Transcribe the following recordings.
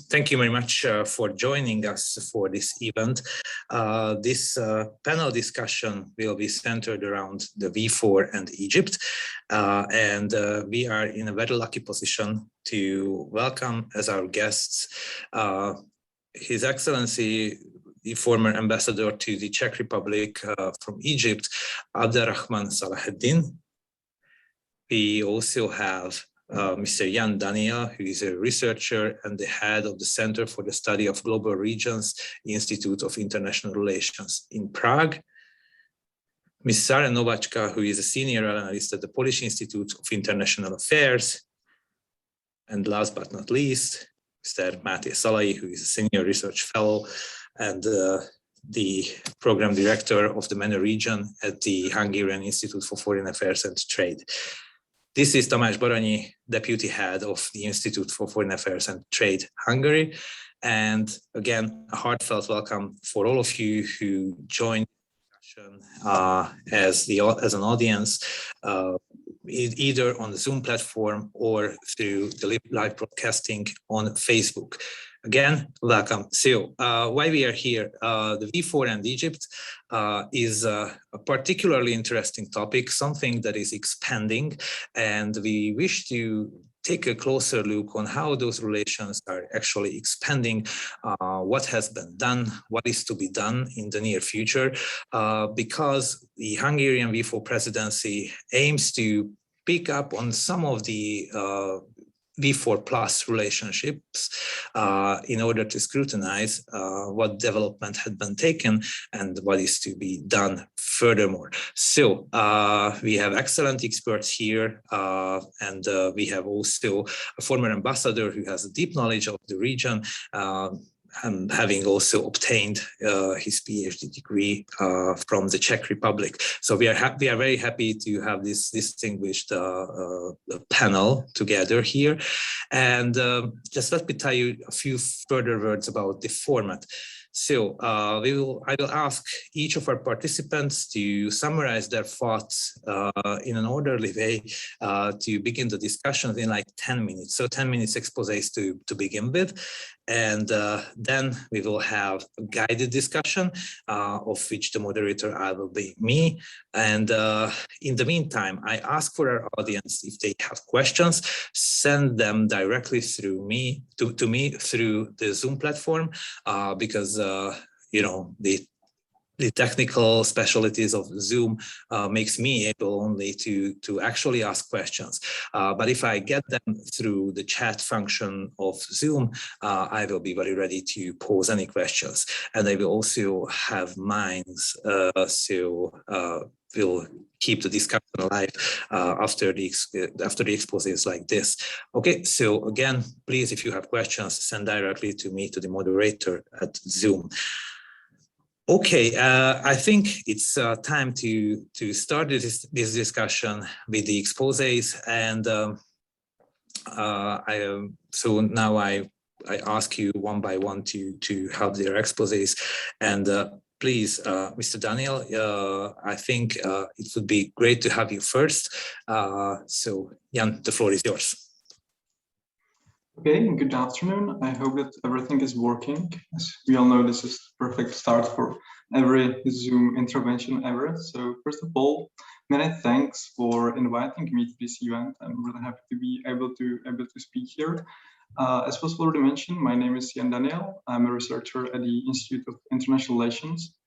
Thank you very much for joining us for this event. This panel discussion will be centered around the V4 and Egypt. We are in a very lucky position to welcome as our guests His Excellency, the former ambassador to the Czech Republic from Egypt, Abderahman Salaheldin. We also have Mr. Jan Daniel, who is a researcher and the head of the Center for the Study of Global Regions, Institute of International Relations in Prague. Ms. Sara Nowacka, who is a senior analyst at the Polish Institute of International Affairs. And last but not least, Mr. Máté Szalai, who is a senior research fellow and the program director of the MENA region at the Hungarian Institute for Foreign Affairs and Trade. This is Tamás Baranyi, deputy head of the Institute for Foreign Affairs and Trade, Hungary. And again, a heartfelt welcome for all of you who joined the discussion as an audience, either on the Zoom platform or through the live broadcasting on Facebook. Again, welcome. So why we are here, the V4 and Egypt is a particularly interesting topic, something that is expanding, and we wish to take a closer look on how those relations are actually expanding, what has been done, what is to be done in the near future, because the Hungarian V4 presidency aims to pick up on some of the V4 plus relationships in order to scrutinize what development had been taken and what is to be done furthermore. So we have excellent experts here, and we have also a former ambassador who has a deep knowledge of the region, and having also obtained his PhD degree from the Czech Republic. So we are very happy to have this distinguished panel together here. And just let me tell you a few further words about the format. So I will ask each of our participants to summarize their thoughts in an orderly way to begin the discussion in like 10 minutes. So 10 minutes exposés to begin with. And then we will have a guided discussion of which the moderator I will be me. And in the meantime, I ask for our audience, if they have questions, send them directly through me to me through the Zoom platform, because you know, the technical specialties of Zoom makes me able only to actually ask questions. But if I get them through the chat function of Zoom, I will be very ready to pose any questions. And I will also have minds, so we'll keep the discussion alive after the exposés like this. Okay, so again, please, if you have questions, send directly to me, to the moderator at Zoom. Okay, I think it's time to start this discussion with the exposés, and so now I ask you one by one to have their exposés, and please, Mr. Daniel, I think it would be great to have you first. So Jan, the floor is yours. Okay, good afternoon. I hope that everything is working. As we all know, this is the perfect start for every Zoom intervention ever. So first of all, many thanks for inviting me to this event. I'm really happy to be able to speak here. As was already mentioned, my name is Jan Daniel. I'm a researcher at the Institute of International Relations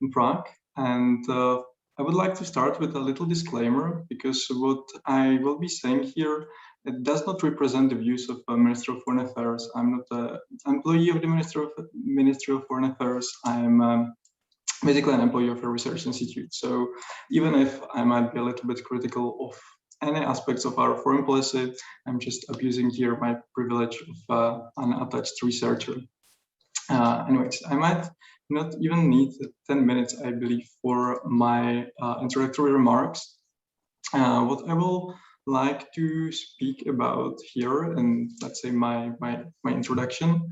in Prague. And I would like to start with a little disclaimer, because what I will be saying here, it does not represent the views of the Minister of Foreign Affairs. I'm not an employee of the Ministry of Foreign Affairs. I'm basically an employee of a research institute. So even if I might be a little bit critical of any aspects of our foreign policy, I'm just abusing here my privilege of an attached researcher. Anyways, I might not even need 10 minutes, I believe, for my introductory remarks. What I will like to speak about here, and let's say my introduction,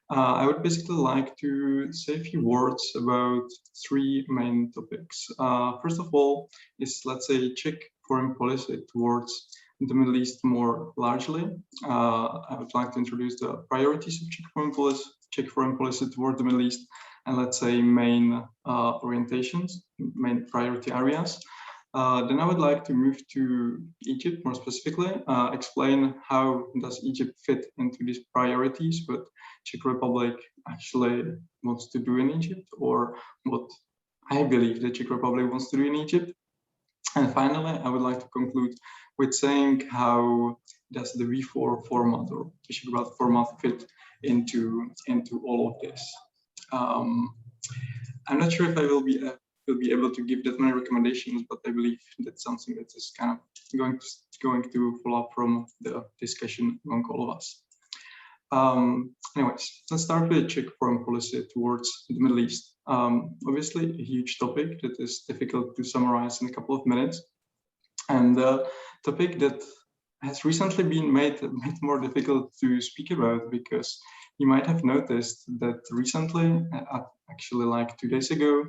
I would basically like to say a few words about three main topics. First of all is, let's say, Czech foreign policy towards the Middle East more largely. I would like to introduce the priorities of Czech foreign policy toward the Middle East, and let's say main orientations, main priority areas. Then I would like to move to Egypt more specifically, explain how does Egypt fit into these priorities, what Czech Republic actually wants to do in Egypt, or what I believe the Czech Republic wants to do in Egypt. And finally, I would like to conclude with saying how does the V4 format or Visegrad format fit into all of this. I'm not sure if I will be able to give that many recommendations, but I believe that's something that is kind of going to follow up from the discussion among all of us. Anyways, let's start with Czech foreign policy towards the Middle East. Obviously, a huge topic that is difficult to summarize in a couple of minutes, and a topic that has recently been made more difficult to speak about, because you might have noticed that recently, actually like 2 days ago,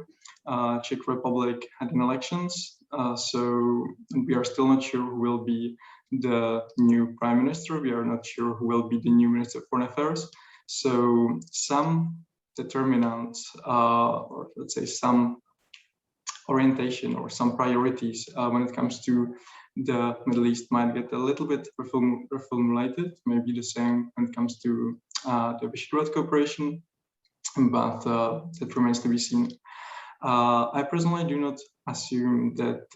Czech Republic had an elections. So we are still not sure who will be the new prime minister. We are not sure who will be the new minister of foreign affairs. So some determinants, or let's say some orientation or some priorities when it comes to the Middle East might get a little bit reformulated, maybe the same when it comes to the Visegrad cooperation, but that remains to be seen. I personally do not assume that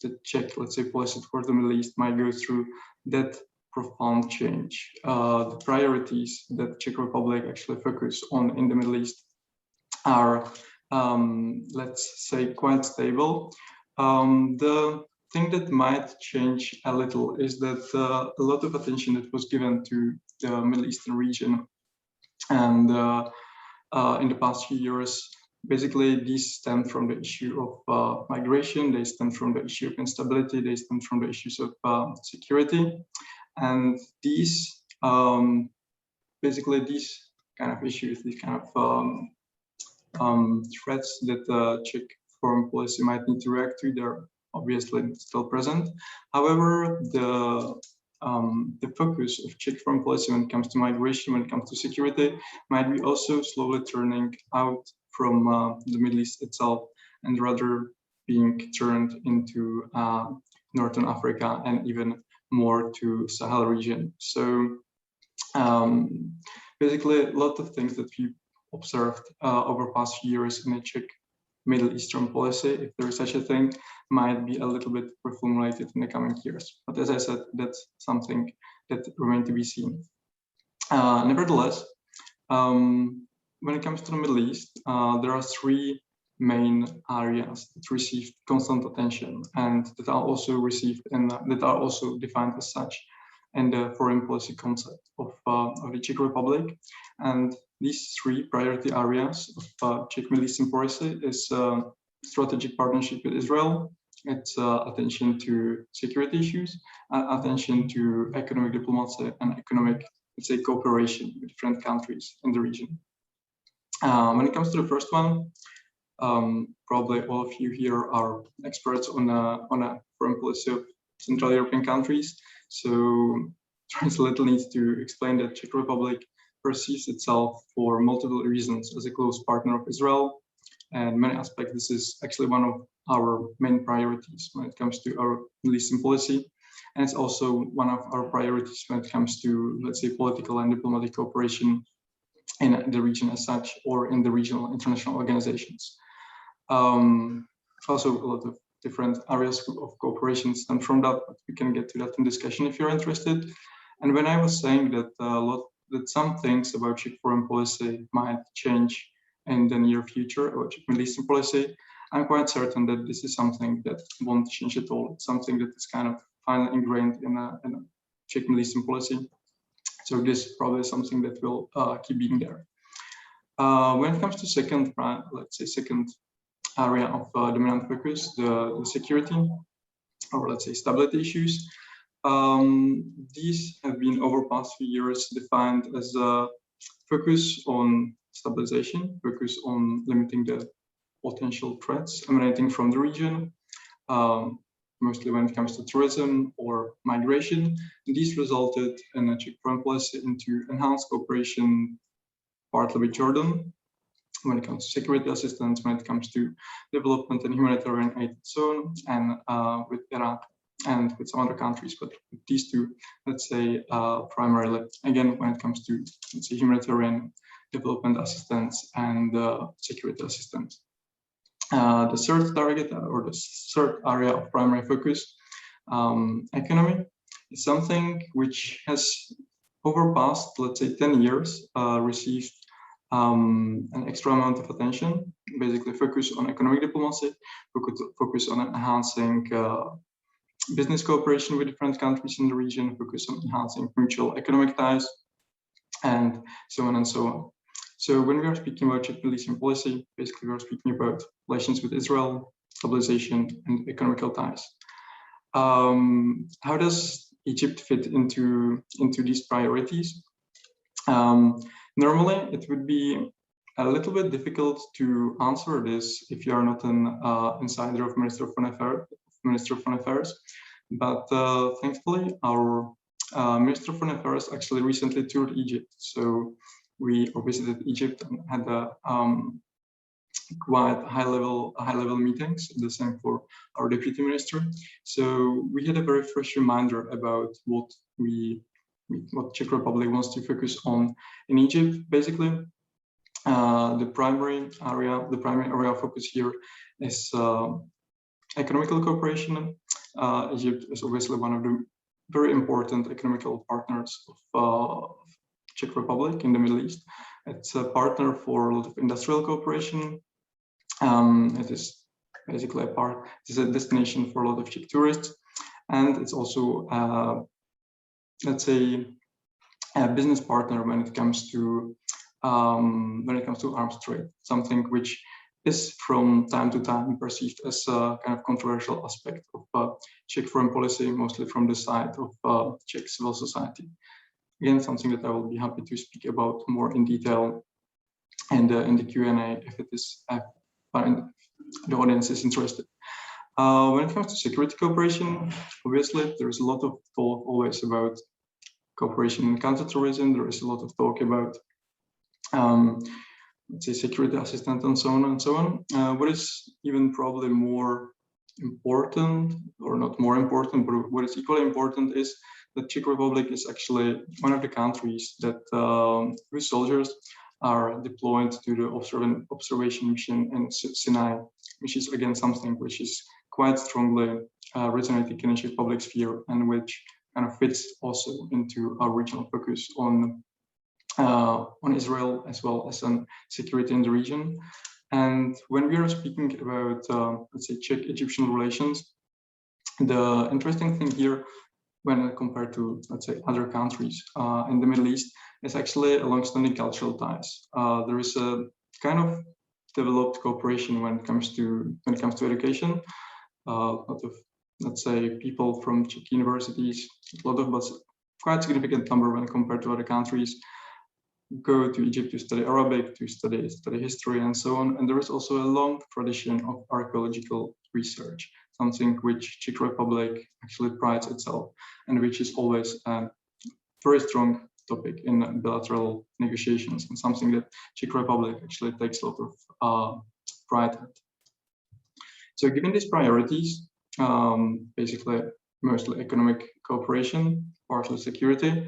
the Czech, let's say, policy toward the Middle East might go through that profound change. The priorities that the Czech Republic actually focus on in the Middle East are, let's say, quite stable. The thing that might change a little is that a lot of attention that was given to the Middle Eastern region, and in the past few years, basically these stem from the issue of migration, they stem from the issue of instability, they stem from the issues of security, and these basically these kind of issues, these kind of threats that Czech foreign policy might need to react to, they're obviously still present. However, the focus of Czech foreign policy when it comes to migration, when it comes to security, might be also slowly turning out from the Middle East itself, and rather being turned into Northern Africa and even more to Sahel region. So basically, a lot of things that we observed over past few years in the Czech Middle Eastern policy, if there is such a thing, might be a little bit reformulated in the coming years. But as I said, that's something that remains to be seen. Nevertheless, when it comes to the Middle East, there are three main areas that receive constant attention and that are also received and that are also defined as such in the foreign policy concept of the Czech Republic. And these three priority areas of Czech Middle Eastern policy is strategic partnership with Israel, it's attention to security issues, attention to economic diplomacy and economic, let's say, cooperation with different countries in the region. When it comes to the first one, probably all of you here are experts on a foreign policy of Central European countries. So there's little need to explain that Czech Republic perceives itself for multiple reasons as a close partner of Israel. And in many aspects, this is actually one of our main priorities when it comes to our Middle Eastern policy. And it's also one of our priorities when it comes to, let's say, political and diplomatic cooperation in the region as such, or in the regional international organizations. Also, a lot of different areas of cooperation stem from that, but we can get to that in discussion if you're interested. And when I was saying that that some things about Czech foreign policy might change in the near future, about Czech Middle Eastern policy, I'm quite certain that this is something that won't change at all. It's something that is kind of finally ingrained in a Czech Middle Eastern policy. So this is probably something that will keep being there. When it comes to second area of dominant focus, the security, or let's say stability issues, these have been over past few years defined as a focus on stabilization, focus on limiting the potential threats emanating from the region, mostly when it comes to tourism or migration. And these resulted in a Czech foreign policy into enhanced cooperation, partly with Jordan, when it comes to security assistance, when it comes to development and humanitarian aid and so on, and with Iraq and with some other countries, but with these two, let's say, primarily, again, when it comes to, let's say, humanitarian development assistance and security assistance. The third target, or the third area of primary focus, economy, is something which has over past, let's say, 10 years, received an extra amount of attention. Basically focus on economic diplomacy, focus on enhancing business cooperation with different countries in the region, focus on enhancing mutual economic ties, and so on and so on. So when we are speaking about Czech releasing policy, basically we are speaking about relations with Israel, stabilization, and economical ties. How does Egypt fit into these priorities? Normally, it would be a little bit difficult to answer this if you are not an insider of Minister of Foreign Affairs. But thankfully, our Minister of Foreign Affairs actually recently toured Egypt. So we visited Egypt and had a quite high-level meetings. The same for our deputy minister. So we had a very fresh reminder about what Czech Republic wants to focus on in Egypt. Basically, the primary area of focus here is economical cooperation. Egypt is obviously one of the very important economical partners of Czech Republic in the Middle East. It's a partner for a lot of industrial cooperation. It is basically it's a destination for a lot of Czech tourists, and it's also let's say a business partner when it comes to arms trade, something which is from time to time perceived as a kind of controversial aspect of Czech foreign policy, mostly from the side of Czech civil society. Again, something that I will be happy to speak about more in detail and in the Q&A if it is the audience is interested. When it comes to security cooperation, obviously there is a lot of talk always about cooperation in counterterrorism. There is a lot of talk about let's say security assistance and so on and so on. What is even probably more important, or not more important, but what is equally important is that Czech Republic is actually one of the countries that whose soldiers are deployed to the observation mission in Sinai, which is again something which is quite strongly resonating in the Czech public sphere, and which kind of fits also into our regional focus on Israel as well as on security in the region. And when we are speaking about let's say Czech-Egyptian relations, the interesting thing here, when compared to, let's say, other countries in the Middle East, is actually a long-standing cultural ties. There is a kind of developed cooperation when it comes to education. A lot of, let's say, people from Czech universities, but quite significant number when compared to other countries, go to Egypt to study Arabic, to study history, and so on. And there is also a long tradition of archaeological research, something which Czech Republic actually prides itself, and which is always a very strong topic in bilateral negotiations, and something that Czech Republic actually takes a lot of pride at. So given these priorities, basically mostly economic cooperation, partly security,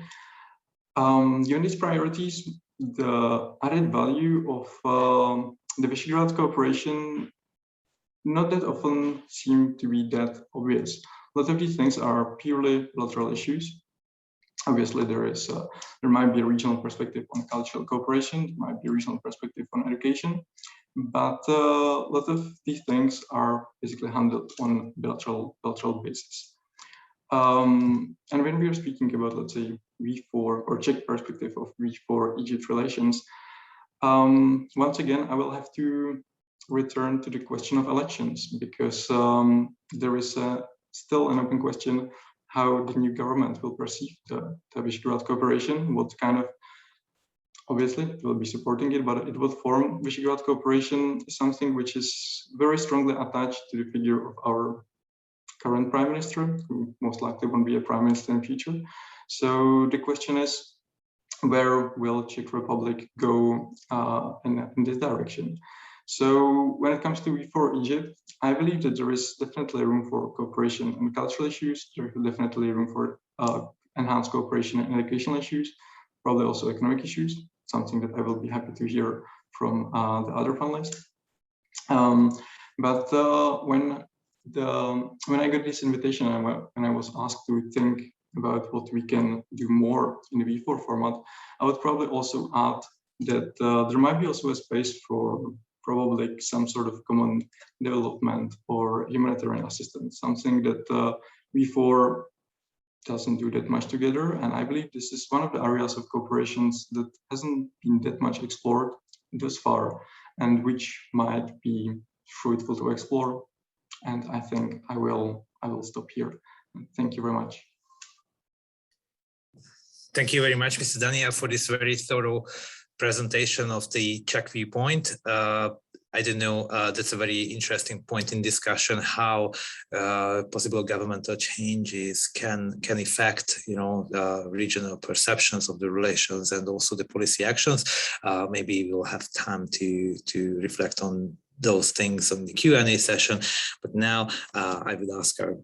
given these priorities, the added value of the Visegrad cooperation not that often seem to be that obvious. A lot of these things are purely bilateral issues. Obviously, there might be a regional perspective on cultural cooperation, there might be a regional perspective on education, but a lot of these things are basically handled on bilateral basis. And when we are speaking about, let's say, V4 or Czech perspective of V4 Egypt relations, once again, I will have to return to the question of elections, because there is still an open question how the new government will perceive the Visegrad cooperation, what kind of, obviously it will be supporting it, but it will form Visegrad cooperation, something which is very strongly attached to the figure of our current prime minister, who most likely won't be a prime minister in future. So the question is, where will Czech Republic go in this direction? So when it comes to V4 Egypt, I believe that there is definitely room for cooperation on cultural issues. There is definitely room for enhanced cooperation in educational issues, probably also economic issues, something that I will be happy to hear from the other panelists. But when I got this invitation and I was asked to think about what we can do more in the V4 format, I would probably also add that there might be also a space for probably some sort of common development or humanitarian assistance, something that V4 doesn't do that much together. And I believe this is one of the areas of cooperations that hasn't been that much explored thus far, and which might be fruitful to explore. And I think I will stop here. Thank you very much. Thank you very much, Mr. Daniel, for this very thorough presentation of the Czech viewpoint. I don't know, that's a very interesting point in discussion, how possible governmental changes can affect, regional perceptions of the relations and also the policy actions. Maybe we'll have time to reflect on those things on the Q&A session. But now I would ask our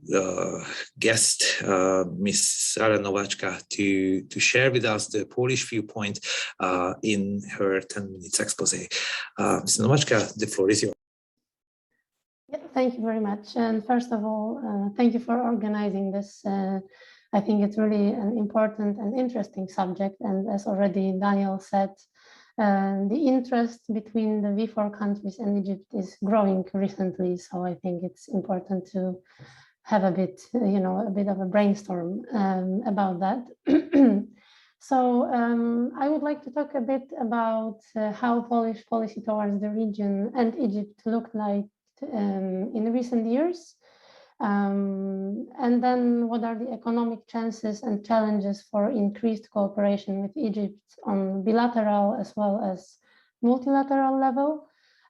guest, Ms. Sara Nowacka, to share with us the Polish viewpoint in her 10 minutes expose. Ms. Nowacka, the floor is yours. Yeah, thank you very much. And first of all, thank you for organizing this. I think it's really an important and interesting subject. And as already Daniel said, the interest between the V4 countries and Egypt is growing recently, so I think it's important to have a bit of a brainstorm about that. So I would like to talk a bit about how Polish policy towards the region and Egypt looked like in recent years. And then what are the economic chances and challenges for increased cooperation with Egypt on bilateral as well as multilateral level.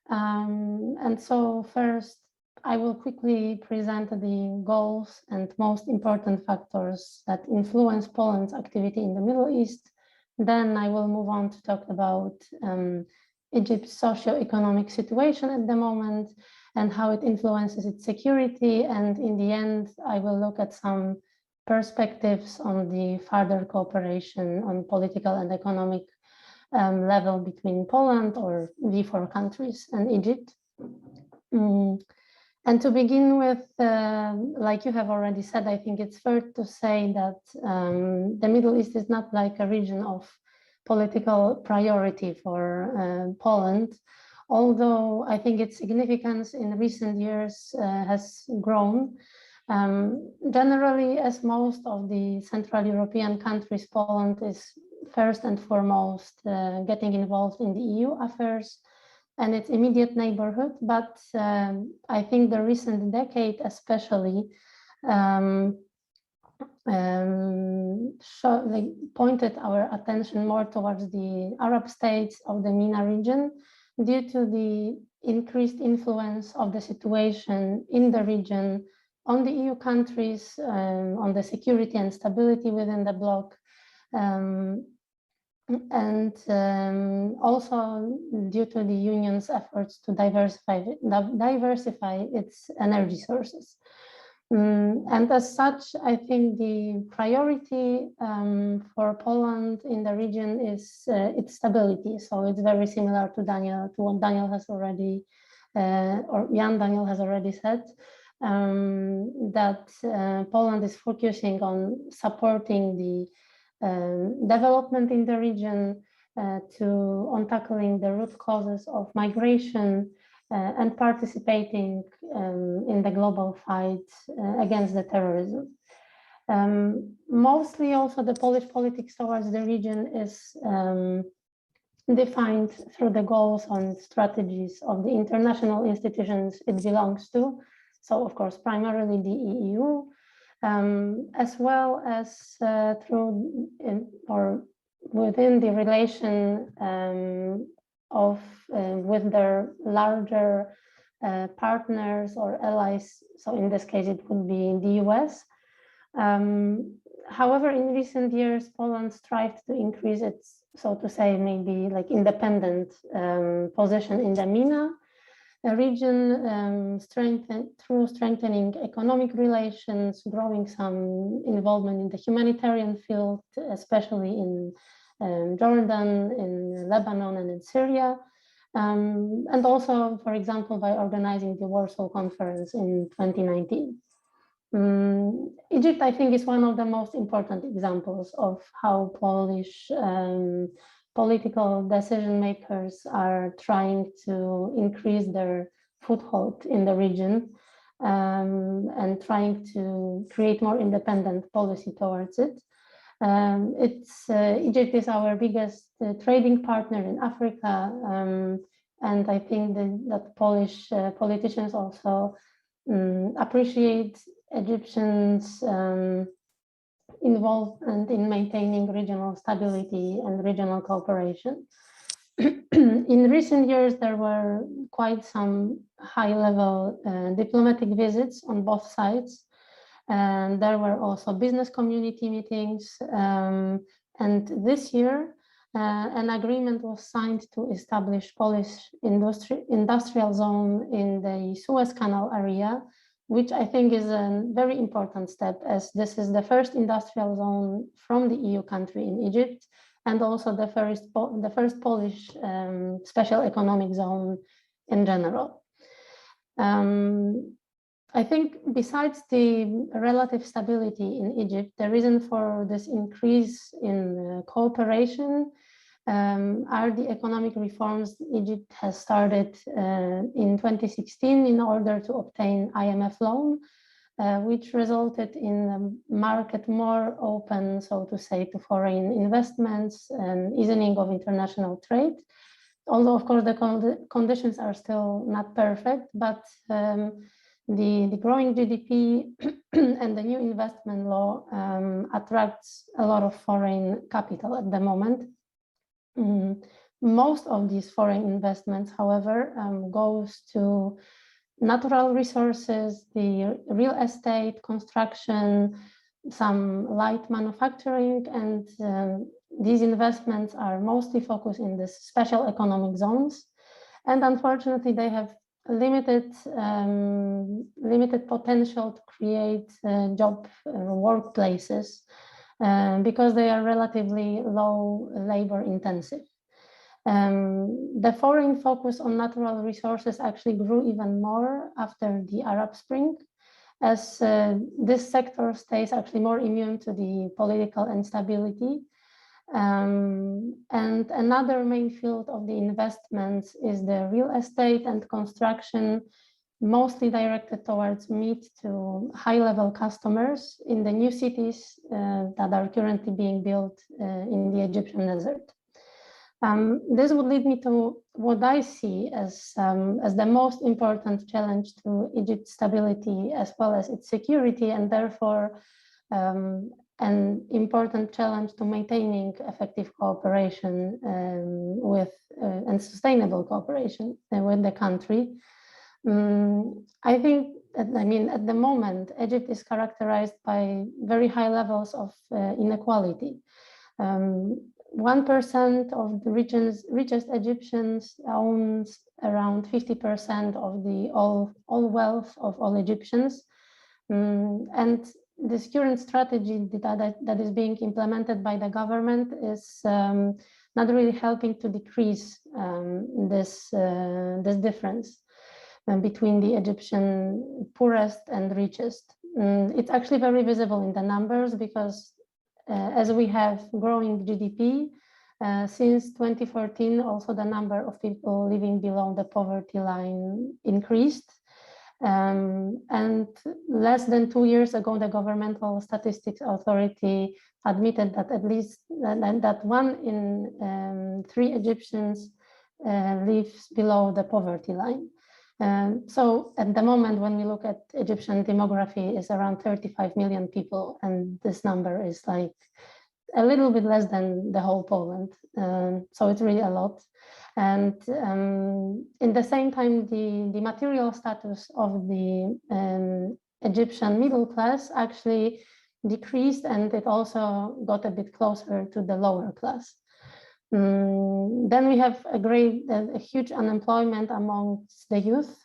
And so first, I will quickly present the goals and most important factors that influence Poland's activity in the Middle East. Then I will move on to talk about Egypt's socio-economic situation at the moment and how it influences its security. And in the end, I will look at some perspectives on the further cooperation on political and economic level between Poland or V4 countries and Egypt. And to begin with, like you have already said, I think it's fair to say that the Middle East is not like a region of political priority for Poland, although I think its significance in recent years has grown. Generally, as most of the Central European countries, Poland is first and foremost getting involved in the EU affairs and its immediate neighborhood. But I think the recent decade especially pointed our attention more towards the Arab states of the MENA region due to the increased influence of the situation in the region on the EU countries, on the security and stability within the bloc, and also due to the Union's efforts to diversify its energy sources. And as such, I think the priority for Poland in the region is its stability. So it's very similar to what Daniel has already, or Jan Daniel has already said, that Poland is focusing on supporting the development in the region, on tackling the root causes of migration, and participating in the global fight against the terrorism. Mostly also the Polish politics towards the region is defined through the goals and strategies of the international institutions it belongs to. So of course, primarily the EU, as well as through or within the relation with their larger partners or allies. So in this case, it would be the US. However, in recent years, Poland strived to increase its, so to say, maybe like independent position in the MENA region, through strengthening economic relations, growing some involvement in the humanitarian field, especially in Jordan, in Lebanon, and in Syria. And also, for example, by organizing the Warsaw Conference in 2019. Egypt, I think, is one of the most important examples of how Polish political decision makers are trying to increase their foothold in the region and trying to create more independent policy towards it. Egypt is our biggest trading partner in Africa, and I think that Polish politicians also appreciate Egyptians' involvement in maintaining regional stability and regional cooperation. In recent years, there were quite some high-level diplomatic visits on both sides. And there were also business community meetings. And this year, an agreement was signed to establish Polish industrial zone in the Suez Canal area, which I think is a very important step, as this is the first industrial zone from the EU country in Egypt, and also the first Polish special economic zone in general. I think besides the relative stability in Egypt, the reason for this increase in cooperation are the economic reforms Egypt has started in 2016 in order to obtain IMF loan, which resulted in a market more open, so to say, to foreign investments and easing of international trade. Although, of course, the conditions are still not perfect, but the growing GDP and the new investment law attracts a lot of foreign capital at the moment. Most of these foreign investments, however, goes to natural resources, the real estate, construction, some light manufacturing, and these investments are mostly focused in the special economic zones. And unfortunately, they have limited potential to create job workplaces because they are relatively low labor intensive. The foreign focus on natural resources actually grew even more after the Arab Spring, as this sector stays actually more immune to the political instability. And another main field of the investments is the real estate and construction, mostly directed towards mid to high-level customers in the new cities that are currently being built in the Egyptian desert. This would lead me to what I see as the most important challenge to Egypt's stability as well as its security, and therefore an important challenge to maintaining effective cooperation and sustainable cooperation with the country. I think, at the moment, Egypt is characterized by very high levels of inequality. 1% of the richest Egyptians owns around 50% of the all wealth of all Egyptians. And this current strategy that is being implemented by the government is not really helping to decrease this difference between the Egyptian poorest and richest. It's actually very visible in the numbers because as we have growing GDP, since 2014, also the number of people living below the poverty line increased. And less than 2 years ago, the Governmental Statistics Authority admitted that at least that 1 in 3 Egyptians lives below the poverty line. So at the moment, when we look at Egyptian demography, is around 35 million people, and this number is like a little bit less than the whole Poland. So it's really a lot. And in the same time, the material status of the Egyptian middle class actually decreased, and it also got a bit closer to the lower class. Then we have a huge unemployment amongst the youth.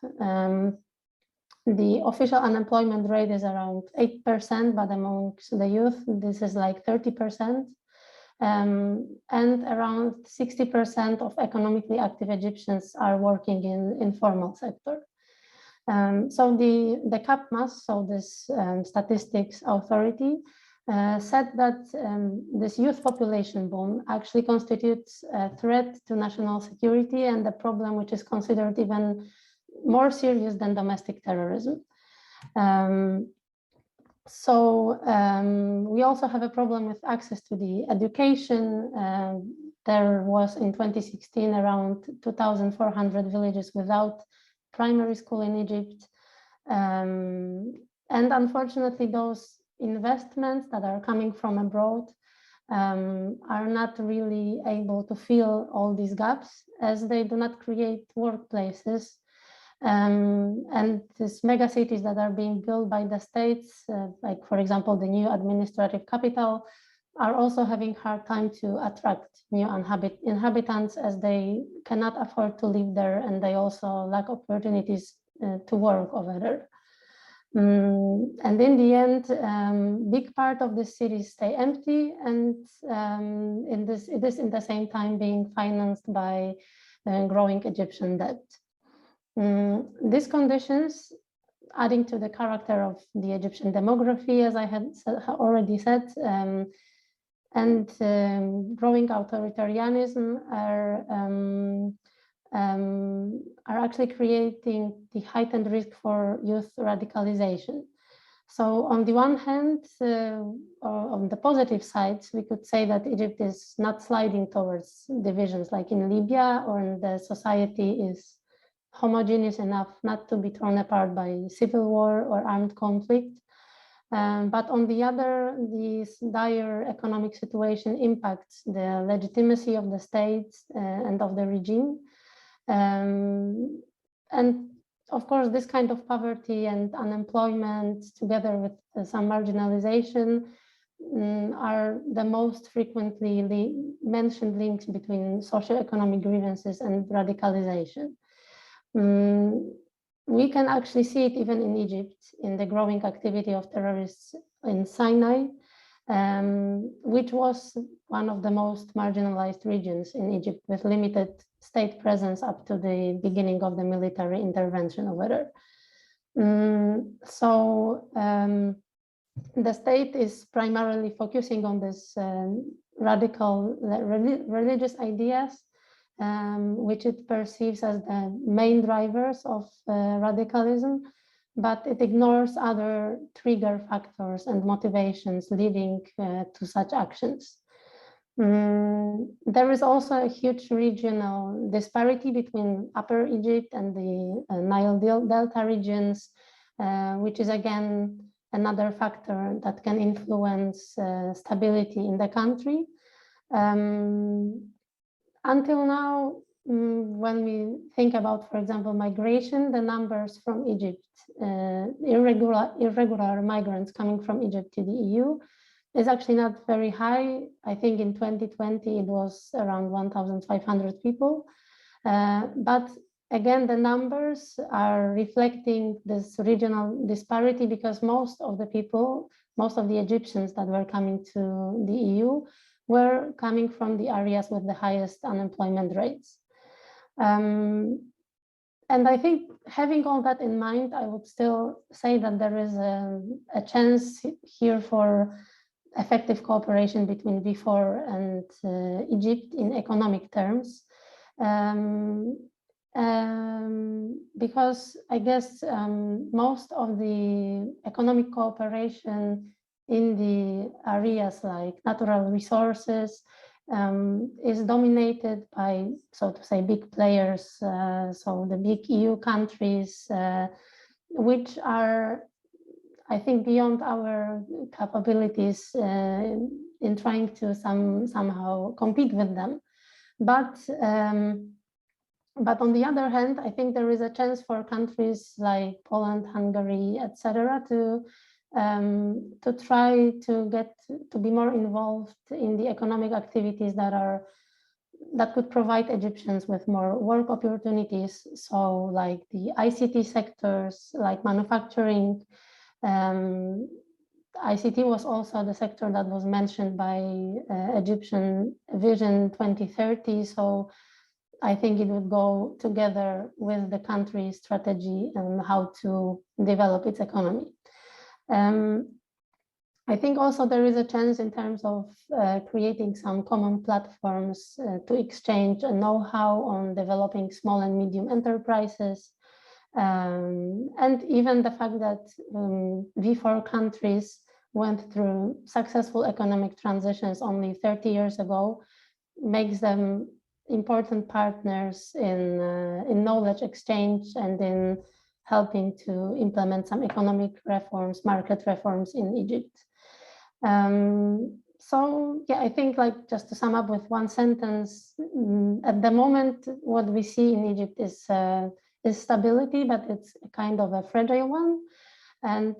The official unemployment rate is around 8%, but amongst the youth, this is like 30%. And around 60% of economically active Egyptians are working in informal sector. So the CAPMAS, so this statistics authority, said that this youth population boom actually constitutes a threat to national security and a problem which is considered even more serious than domestic terrorism. We also have a problem with access to the education. There was in 2016 around 2,400 villages without primary school in Egypt. And unfortunately, those investments that are coming from abroad are not really able to fill all these gaps, as they do not create workplaces. And these mega cities that are being built by the states, like for example, the new administrative capital, are also having a hard time to attract new inhabitants, as they cannot afford to live there, and they also lack opportunities to work over there. And in the end, big part of the cities stay empty, and it is in the same time being financed by growing Egyptian debt. These conditions, adding to the character of the Egyptian demography, as I had already said, and growing authoritarianism are actually creating the heightened risk for youth radicalization. So on the one hand, on the positive side, we could say that Egypt is not sliding towards divisions like in Libya, or the society is homogeneous enough not to be torn apart by civil war or armed conflict. But on the other, this dire economic situation impacts the legitimacy of the state and of the regime. And of course, this kind of poverty and unemployment, together with some marginalization, are the most frequently mentioned links between socioeconomic grievances and radicalization. We can actually see it even in Egypt, in the growing activity of terrorists in Sinai, which was one of the most marginalized regions in Egypt, with limited state presence up to the beginning of the military intervention over there. The state is primarily focusing on this radical religious ideas, which it perceives as the main drivers of radicalism, but it ignores other trigger factors and motivations leading to such actions. There is also a huge regional disparity between Upper Egypt and the Nile Delta regions, which is again another factor that can influence stability in the country. Until now, when we think about, for example, migration, the numbers from Egypt, irregular migrants coming from Egypt to the EU, is actually not very high. I think in 2020 it was around 1,500 people. But again, the numbers are reflecting this regional disparity, because most of the Egyptians that were coming to the EU were coming from the areas with the highest unemployment rates. And I think, having all that in mind, I would still say that there is a chance here for effective cooperation between V4 and Egypt in economic terms. Because I guess most of the economic cooperation in the areas like natural resources is dominated by, so to say, big players, so the big EU countries, which are, I think, beyond our capabilities in trying to somehow compete with them. But But on the other hand, I think there is a chance for countries like Poland, Hungary, etc., to try to get to be more involved in the economic activities that could provide Egyptians with more work opportunities. So like the ICT sectors, like manufacturing. ICT was also the sector that was mentioned by Egyptian Vision 2030. So I think it would go together with the country's strategy and how to develop its economy. I think also there is a chance in terms of creating some common platforms to exchange know-how on developing small and medium enterprises. And even the fact that V4 countries went through successful economic transitions only 30 years ago makes them important partners in knowledge exchange and in helping to implement some economic reforms, market reforms in Egypt. So yeah, I think like just to sum up with one sentence, at the moment, what we see in Egypt is stability, but it's kind of a fragile one. And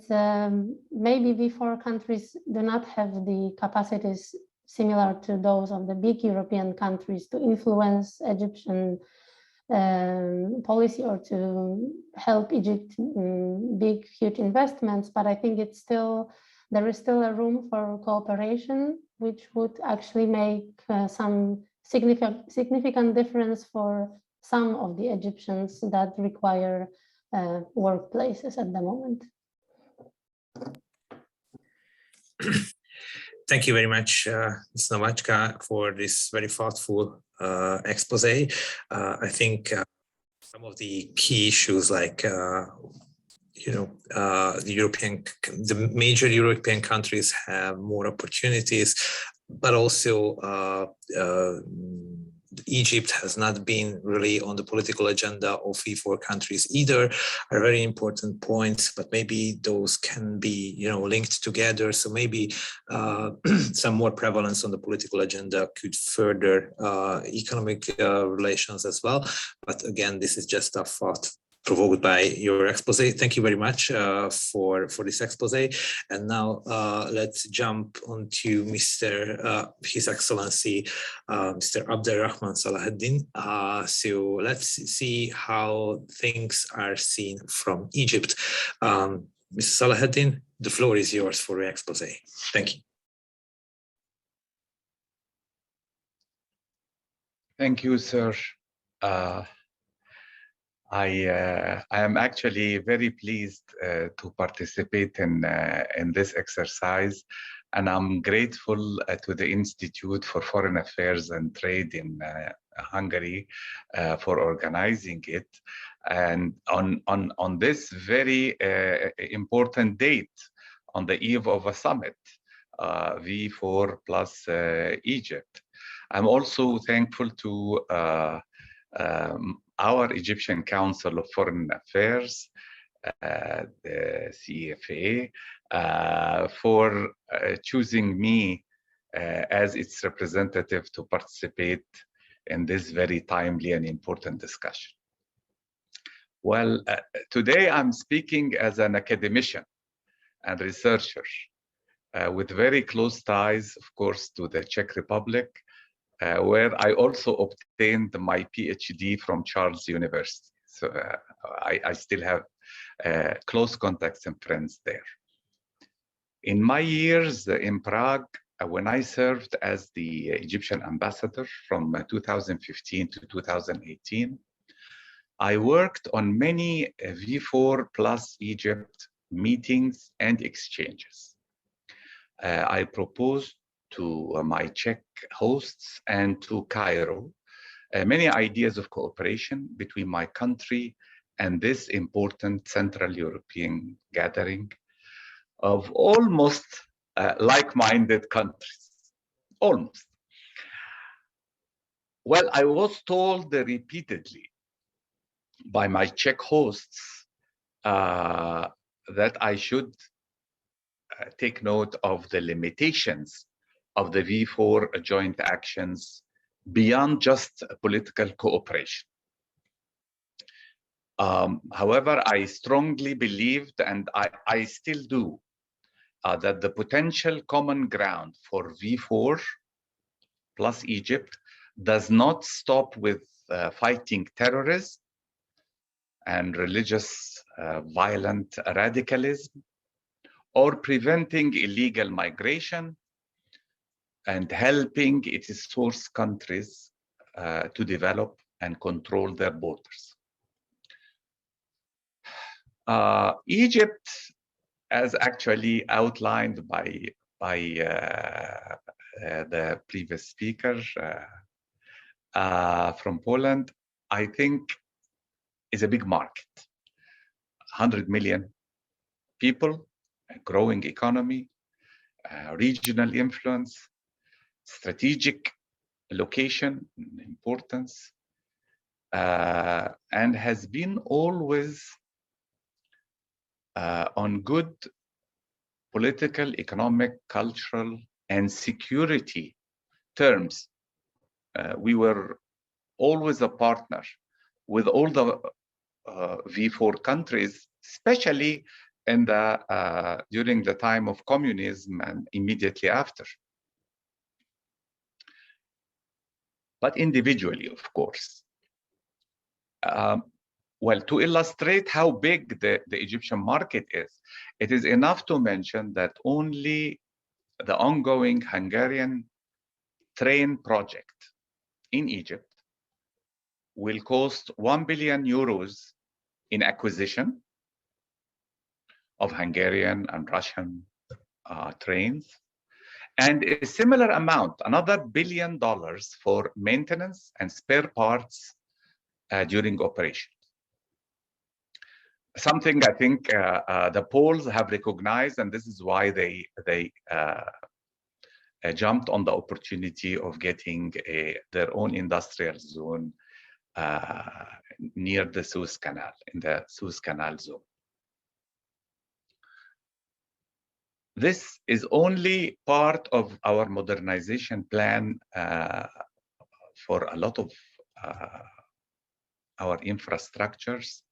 maybe V4 countries do not have the capacities similar to those of the big European countries to influence Egyptian policy or to help Egypt big, huge investments. But I think there is still a room for cooperation, which would actually make some significant difference for some of the Egyptians that require workplaces at the moment. Thank you very much, Ms. Nowacka, for this very thoughtful expose. I think some of the key issues, like the major European countries have more opportunities, but also Egypt has not been really on the political agenda of V4 countries either, are very important points, but maybe those can be, linked together. So maybe some more prevalence on the political agenda could further economic relations as well. But again, this is just a thought provoked by your expose. Thank you very much for this expose. And now let's jump onto His Excellency, Mr. Abderahman Salaheldin. So let's see how things are seen from Egypt. Mr. Salaheldin, the floor is yours for your expose. Thank you. Thank you, sir. I am actually very pleased to participate in this exercise, and I'm grateful to the Institute for Foreign Affairs and Trade in Hungary for organizing it, and on this very important date, on the eve of a summit, V4 plus Egypt. I'm also thankful to our Egyptian Council of Foreign Affairs, the CFA, for choosing me as its representative to participate in this very timely and important discussion. Well, today I'm speaking as an academician and researcher with very close ties, of course, to the Czech Republic, where I also obtained my PhD from Charles University. So I still have close contacts and friends there. In my years in Prague, when I served as the Egyptian ambassador from 2015 to 2018, I worked on many V4 plus Egypt meetings and exchanges. I proposed to my Czech hosts and to Cairo many ideas of cooperation between my country and this important Central European gathering of almost like-minded countries, almost. Well, I was told repeatedly by my Czech hosts that I should take note of the limitations of the V4 joint actions beyond just political cooperation. However, I strongly believed, and I still do, that the potential common ground for V4 plus Egypt does not stop with fighting terrorism and religious violent radicalism, or preventing illegal migration and helping its source countries to develop and control their borders. Egypt, as actually outlined by the previous speaker from Poland, I think is a big market. 100 million people, a growing economy, regional influence, strategic location, importance, and has been always on good political, economic, cultural, and security terms. We were always a partner with all the V4 countries, especially in the during the time of communism and immediately after. But individually, of course. Well, to illustrate how big the Egyptian market is, it is enough to mention that only the ongoing Hungarian train project in Egypt will cost 1 billion euros in acquisition of Hungarian and Russian trains, and a similar amount, another $1 billion for maintenance and spare parts during operation. Something I think the Poles have recognized, and this is why they jumped on the opportunity of getting their own industrial zone near the Suez Canal, in the Suez Canal zone. This is only part of our modernization plan for a lot of our infrastructures,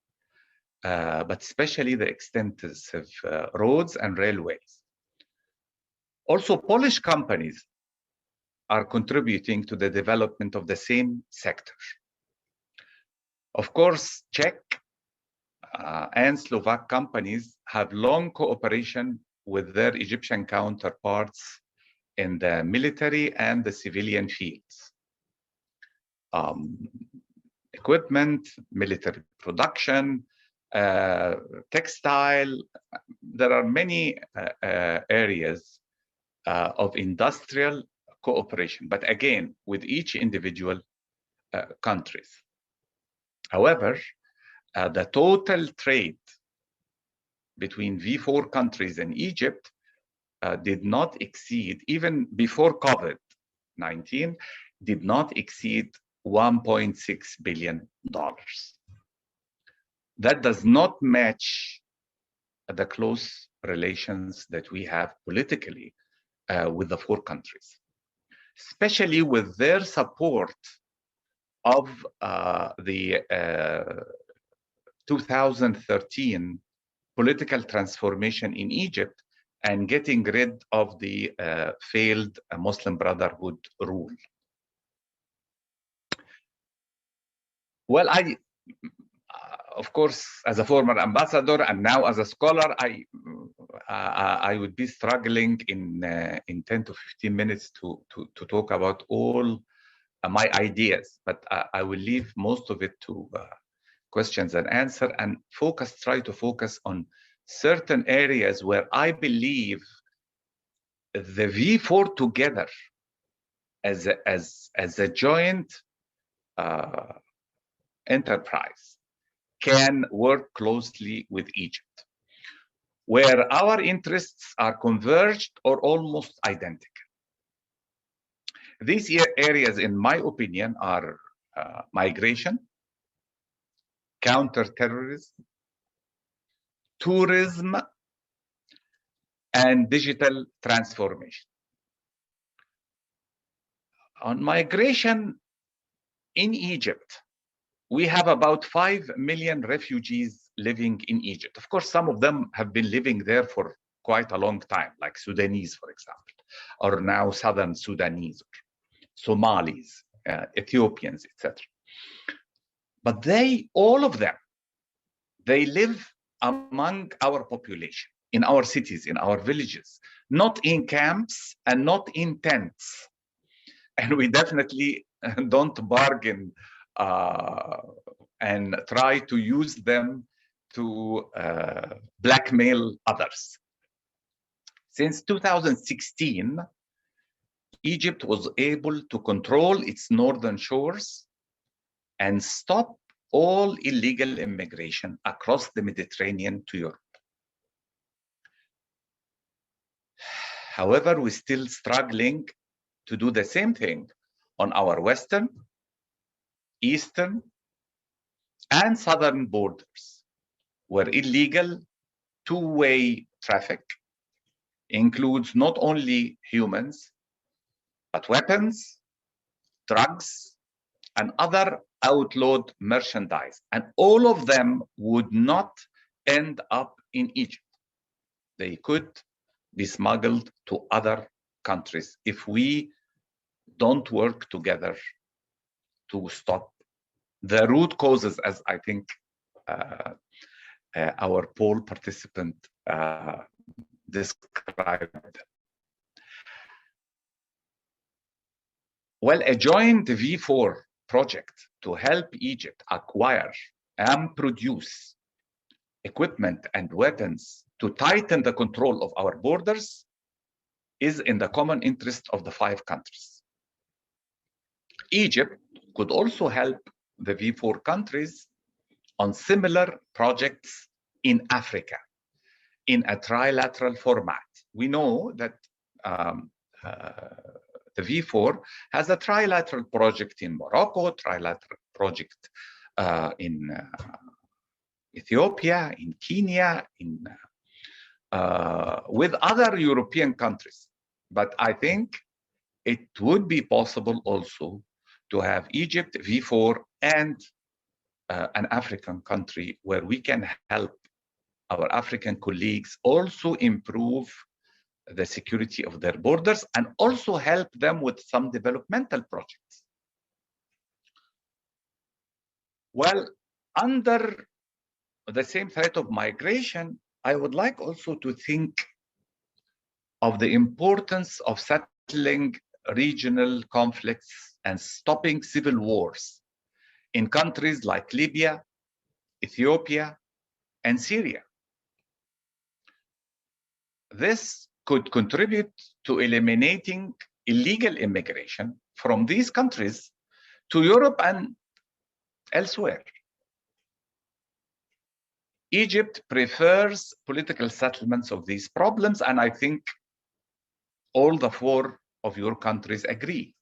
but especially the extensive roads and railways. Also, Polish companies are contributing to the development of the same sector. Of course, Czech and Slovak companies have long cooperation with their Egyptian counterparts in the military and the civilian fields. Equipment, military production, textile, there are many areas of industrial cooperation, but again, with each individual countries. However, the total trade between V4 countries and Egypt did not exceed, even before COVID-19, did not exceed $1.6 billion. That does not match the close relations that we have politically with the four countries, especially with their support of the 2013 political transformation in Egypt and getting rid of the failed Muslim Brotherhood rule. Well, of course, as a former ambassador and now as a scholar, I would be struggling in 10 to 15 minutes to talk about all my ideas, but I will leave most of it to questions and answer and try to focus on certain areas where I believe the V4 together as a joint enterprise can work closely with Egypt, where our interests are converged or almost identical. These areas, in my opinion, are migration, counter-terrorism, tourism, and digital transformation. On migration in Egypt, we have about 5 million refugees living in Egypt. Of course, some of them have been living there for quite a long time, like Sudanese, for example, or now Southern Sudanese, Somalis, Ethiopians, etc. But all of them, they live among our population, in our cities, in our villages, not in camps and not in tents. And we definitely don't bargain and try to use them to blackmail others. Since 2016, Egypt was able to control its northern shores and stop all illegal immigration across the Mediterranean to Europe. However, we're still struggling to do the same thing on our western, eastern, and southern borders, where illegal two-way traffic includes not only humans, but weapons, drugs, and other outlawed merchandise. And all of them would not end up in Egypt. They could be smuggled to other countries if we don't work together to stop the root causes, as I think our poll participant described. Well, a joint V4 project to help Egypt acquire and produce equipment and weapons to tighten the control of our borders is in the common interest of the 5 countries. Egypt could also help the V4 countries on similar projects in Africa in a trilateral format. We know that the V4 has a trilateral project in Morocco, trilateral project in Ethiopia, in Kenya, with other European countries. But I think it would be possible also to have Egypt, V4, and an African country where we can help our African colleagues also improve the security of their borders and also help them with some developmental projects. Well, under the same threat of migration, I would like also to think of the importance of settling regional conflicts and stopping civil wars in countries like Libya, Ethiopia, and Syria. This could contribute to eliminating illegal immigration from these countries to Europe and elsewhere. Egypt prefers political settlements of these problems, and I think all the 4 of your countries agree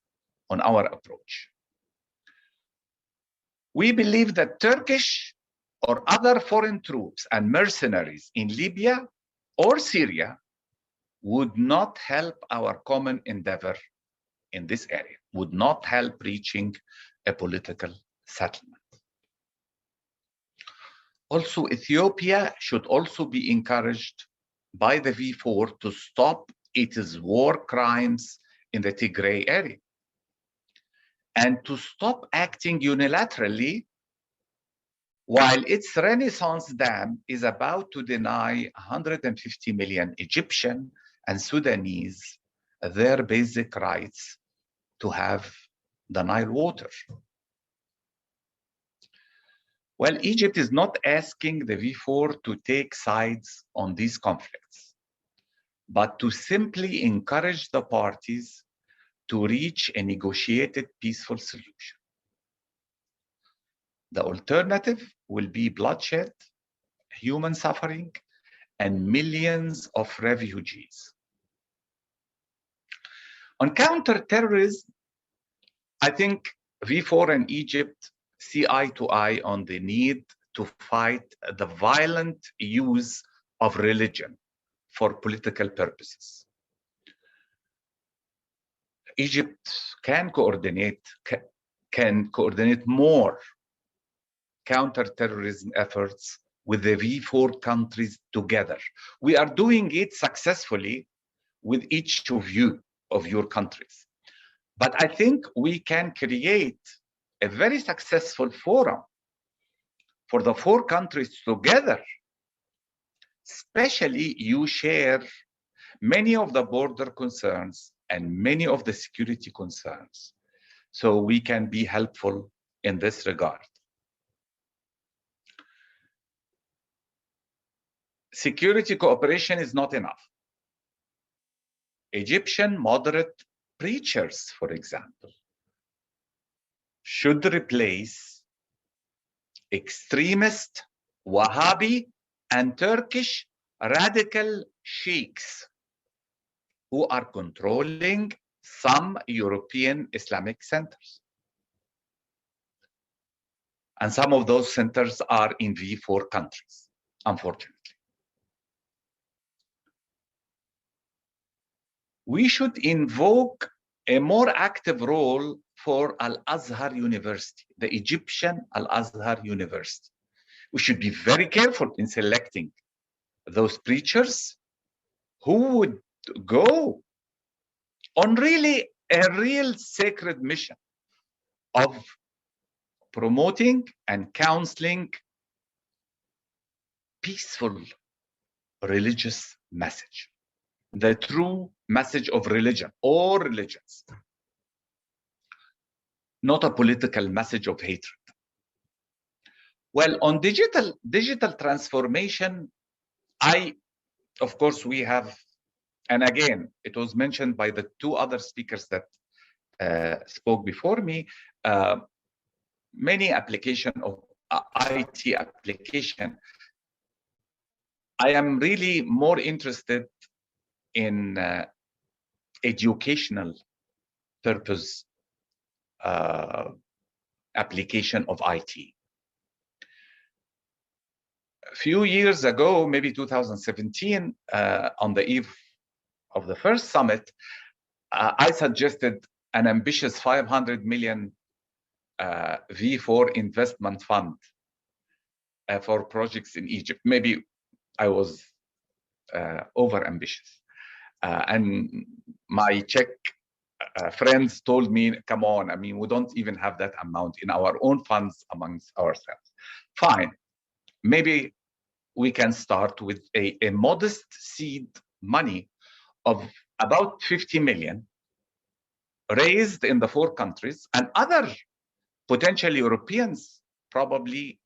on our approach. We believe that Turkish or other foreign troops and mercenaries in Libya or Syria would not help our common endeavor in this area, would not help reaching a political settlement. Also, Ethiopia should also be encouraged by the V4 to stop its war crimes in the Tigray area and to stop acting unilaterally while its Renaissance Dam is about to deny 150 million Egyptian and Sudanese their basic rights to have the Nile water. Well, Egypt is not asking the V4 to take sides on these conflicts, but to simply encourage the parties to reach a negotiated peaceful solution. The alternative will be bloodshed, human suffering, and millions of refugees. On counterterrorism, I think V4 and Egypt see eye to eye on the need to fight the violent use of religion for political purposes. Egypt can coordinate more counter-terrorism efforts with the V4 countries together. We are doing it successfully with each of your countries. But I think we can create a very successful forum for the 4 countries together. Especially, you share many of the border concerns and many of the security concerns. So we can be helpful in this regard. Security cooperation is not enough. Egyptian moderate preachers, for example, should replace extremist Wahhabi and Turkish radical sheikhs who are controlling some European Islamic centers. And some of those centers are in V4 countries, unfortunately. We should invoke a more active role for Al-Azhar University, the Egyptian Al-Azhar University. We should be very careful in selecting those preachers who would go on really a real sacred mission of promoting and counseling peaceful religious message, the true message of religion or religions, not a political message of hatred. Well, on digital transformation, of course, we have, and again, it was mentioned by the 2 other speakers that spoke before me, many application of IT application. I am really more interested in educational purpose application of IT. A few years ago, maybe 2017, on the eve of the first summit, I suggested an ambitious 500 million V4 investment fund for projects in Egypt. Maybe I was over ambitious. And my Czech friends told me, come on, I mean, we don't even have that amount in our own funds amongst ourselves. Fine, maybe we can start with a modest seed money of about 50 million raised in the 4 countries, and other potential Europeans, probably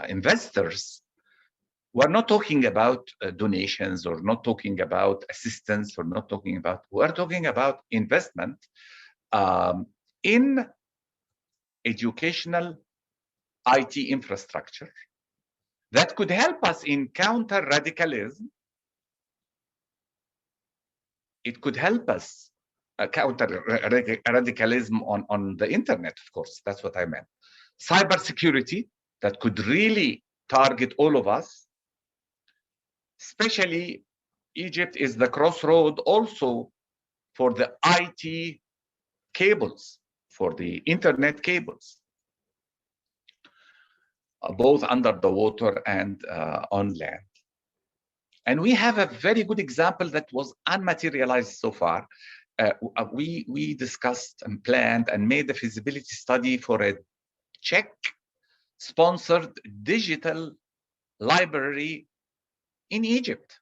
investors. We're not talking about donations, or not talking about assistance, or not talking about, we're talking about investment in educational IT infrastructure that could help us in counter-radicalism. It could help us counter-radicalism on the internet, of course, that's what I meant. Cybersecurity that could really target all of us. Especially, Egypt is the crossroad also for the IT cables, for the internet cables, both under the water and on land. And we have a very good example that was unmaterialized so far. We discussed and planned and made the feasibility study for a Czech-sponsored digital library in Egypt,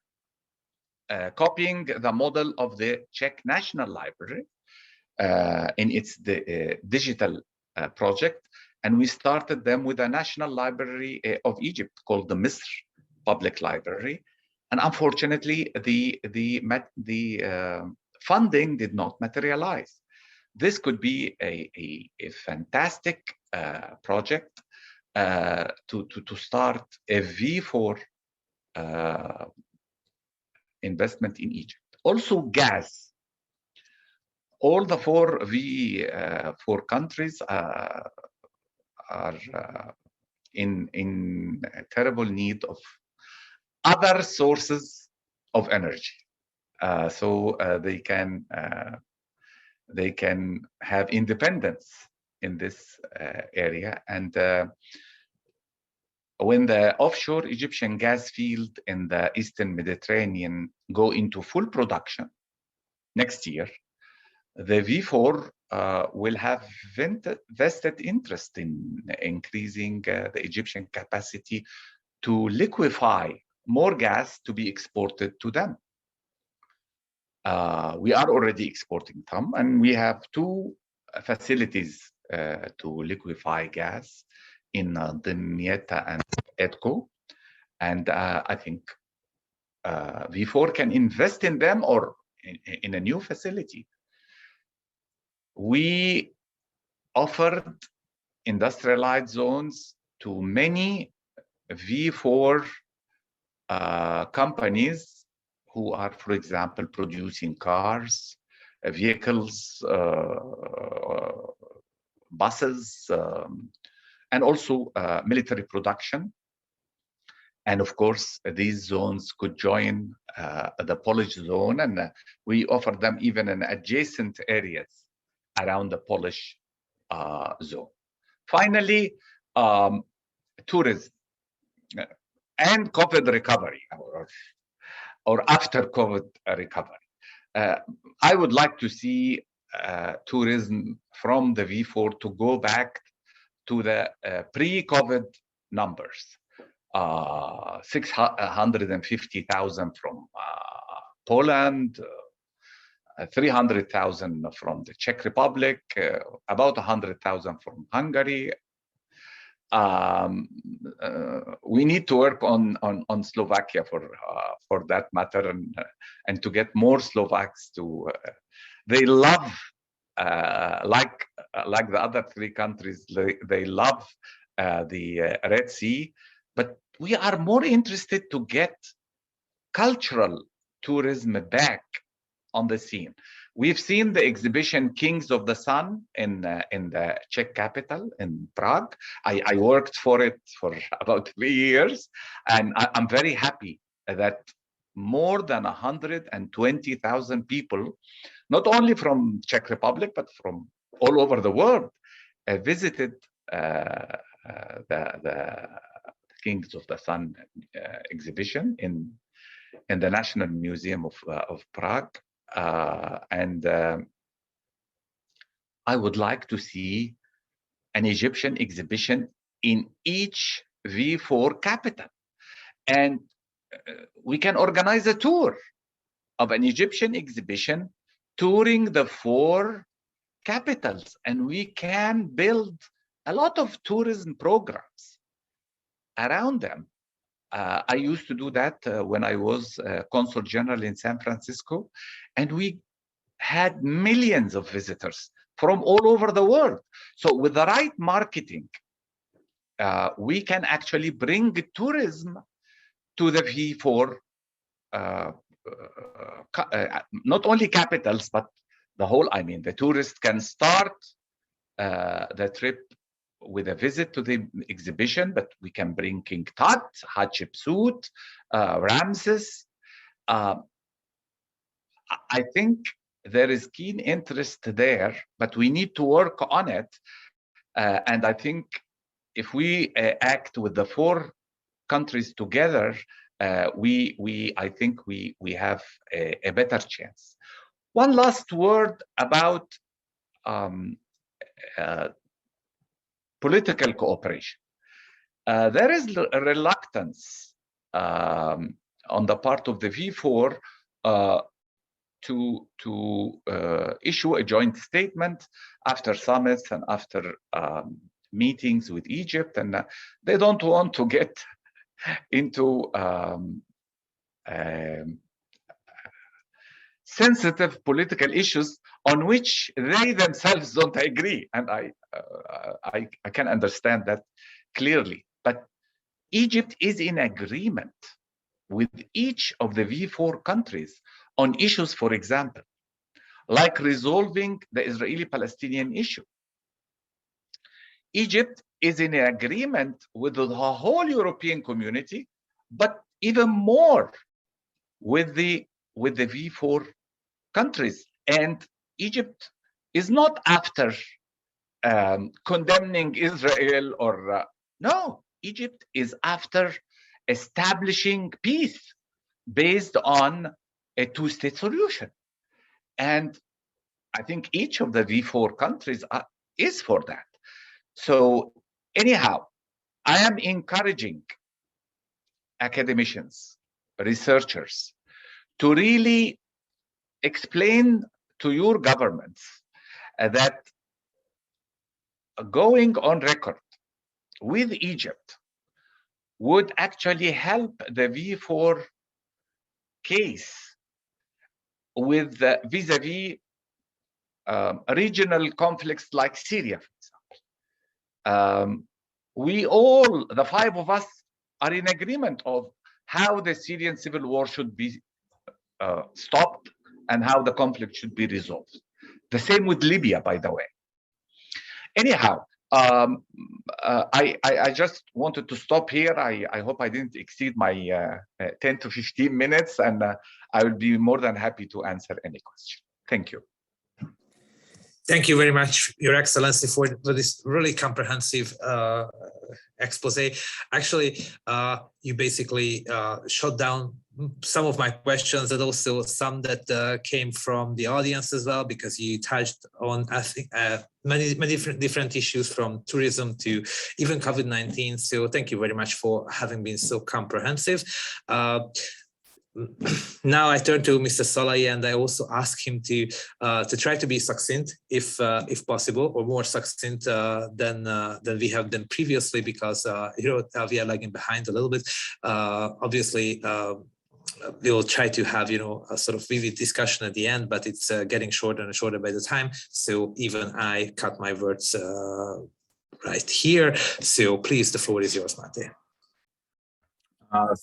copying the model of the Czech National Library in its digital project. And we started them with a National Library of Egypt called the Misr Public Library. And unfortunately, the funding did not materialize. This could be a fantastic project to start a V4 investment in Egypt. Also, gas. All the 4 V4 countries are in terrible need of other sources of energy, so they can have independence in this area. And when the offshore Egyptian gas field in the Eastern Mediterranean go into full production next year, the V4 will have vested interest in increasing the Egyptian capacity to liquefy more gas to be exported to them. We are already exporting some, and we have 2 facilities to liquefy gas in Damietta and Edco. And I think V4 can invest in them or in a new facility. We offered industrialized zones to many V4 companies who are, for example, producing cars, vehicles, buses, and also military production. And of course, these zones could join the Polish zone, and we offer them even in adjacent areas around the Polish zone. Finally, tourism and COVID recovery, or after COVID recovery. I would like to see tourism from the V4 to go back to the pre-COVID numbers. 650,000 from Poland, 300,000 from the Czech Republic, about 100,000 from Hungary. We need to work on Slovakia for that matter, and to get more Slovaks to. They love, like the other 3 countries, they love the Red Sea, but we are more interested to get cultural tourism back on the scene. We've seen the exhibition Kings of the Sun in the Czech capital, in Prague. I worked for it for about 3 years, and I'm very happy that more than 120,000 people, not only from Czech Republic, but from all over the world, visited the Kings of the Sun exhibition in the National Museum of Prague. And I would like to see an Egyptian exhibition in each V4 capital. And we can organize a tour of an Egyptian exhibition touring the 4 capitals, and we can build a lot of tourism programs around them. I used to do that when I was Consul General in San Francisco, and we had millions of visitors from all over the world. So with the right marketing, we can actually bring tourism to the V4, not only capitals, but the whole. I mean, the tourist can start the trip with a visit to the exhibition, but we can bring King Tut, Hatshepsut, Ramses. I think there is keen interest there, but we need to work on it. And I think if we act with the 4 countries together, I think we have a better chance. One last word about political cooperation. There is a reluctance on the part of the V4 to issue a joint statement after summits and after meetings with Egypt, and they don't want to get into sensitive political issues on which they themselves don't agree. And I can understand that clearly. But Egypt is in agreement with each of the V4 countries on issues, for example, like resolving the Israeli-Palestinian issue. Egypt is in agreement with the whole European community, but even more with the V4 countries. And Egypt is not after condemning Israel or no, Egypt is after establishing peace based on a two-state solution. And I think each of the V4 countries is for that. So anyhow, I am encouraging academicians, researchers, to really explain to your governments that going on record with Egypt would actually help the V4 case with vis-a-vis regional conflicts like Syria, for example. We all, the five of us, are in agreement of how the Syrian civil war should be stopped and how the conflict should be resolved. The same with Libya, by the way. Anyhow, I just wanted to stop here. I hope I didn't exceed my 10 to 15 minutes, and I will be more than happy to answer any question. Thank you. Thank you very much, Your Excellency, for this really comprehensive expose. Actually, you basically shot down some of my questions and also some that came from the audience as well, because you touched on, I think, many different issues, from tourism to even COVID-19. So thank you very much for having been so comprehensive. Now I turn to Mr. Szalai, and I also ask him to try to be succinct, if possible, or more succinct than we have done previously, because we are lagging behind a little bit. Obviously, we'll try to have a sort of vivid discussion at the end, but it's getting shorter and shorter by the time. So even I cut my words right here. So please, the floor is yours, Máté.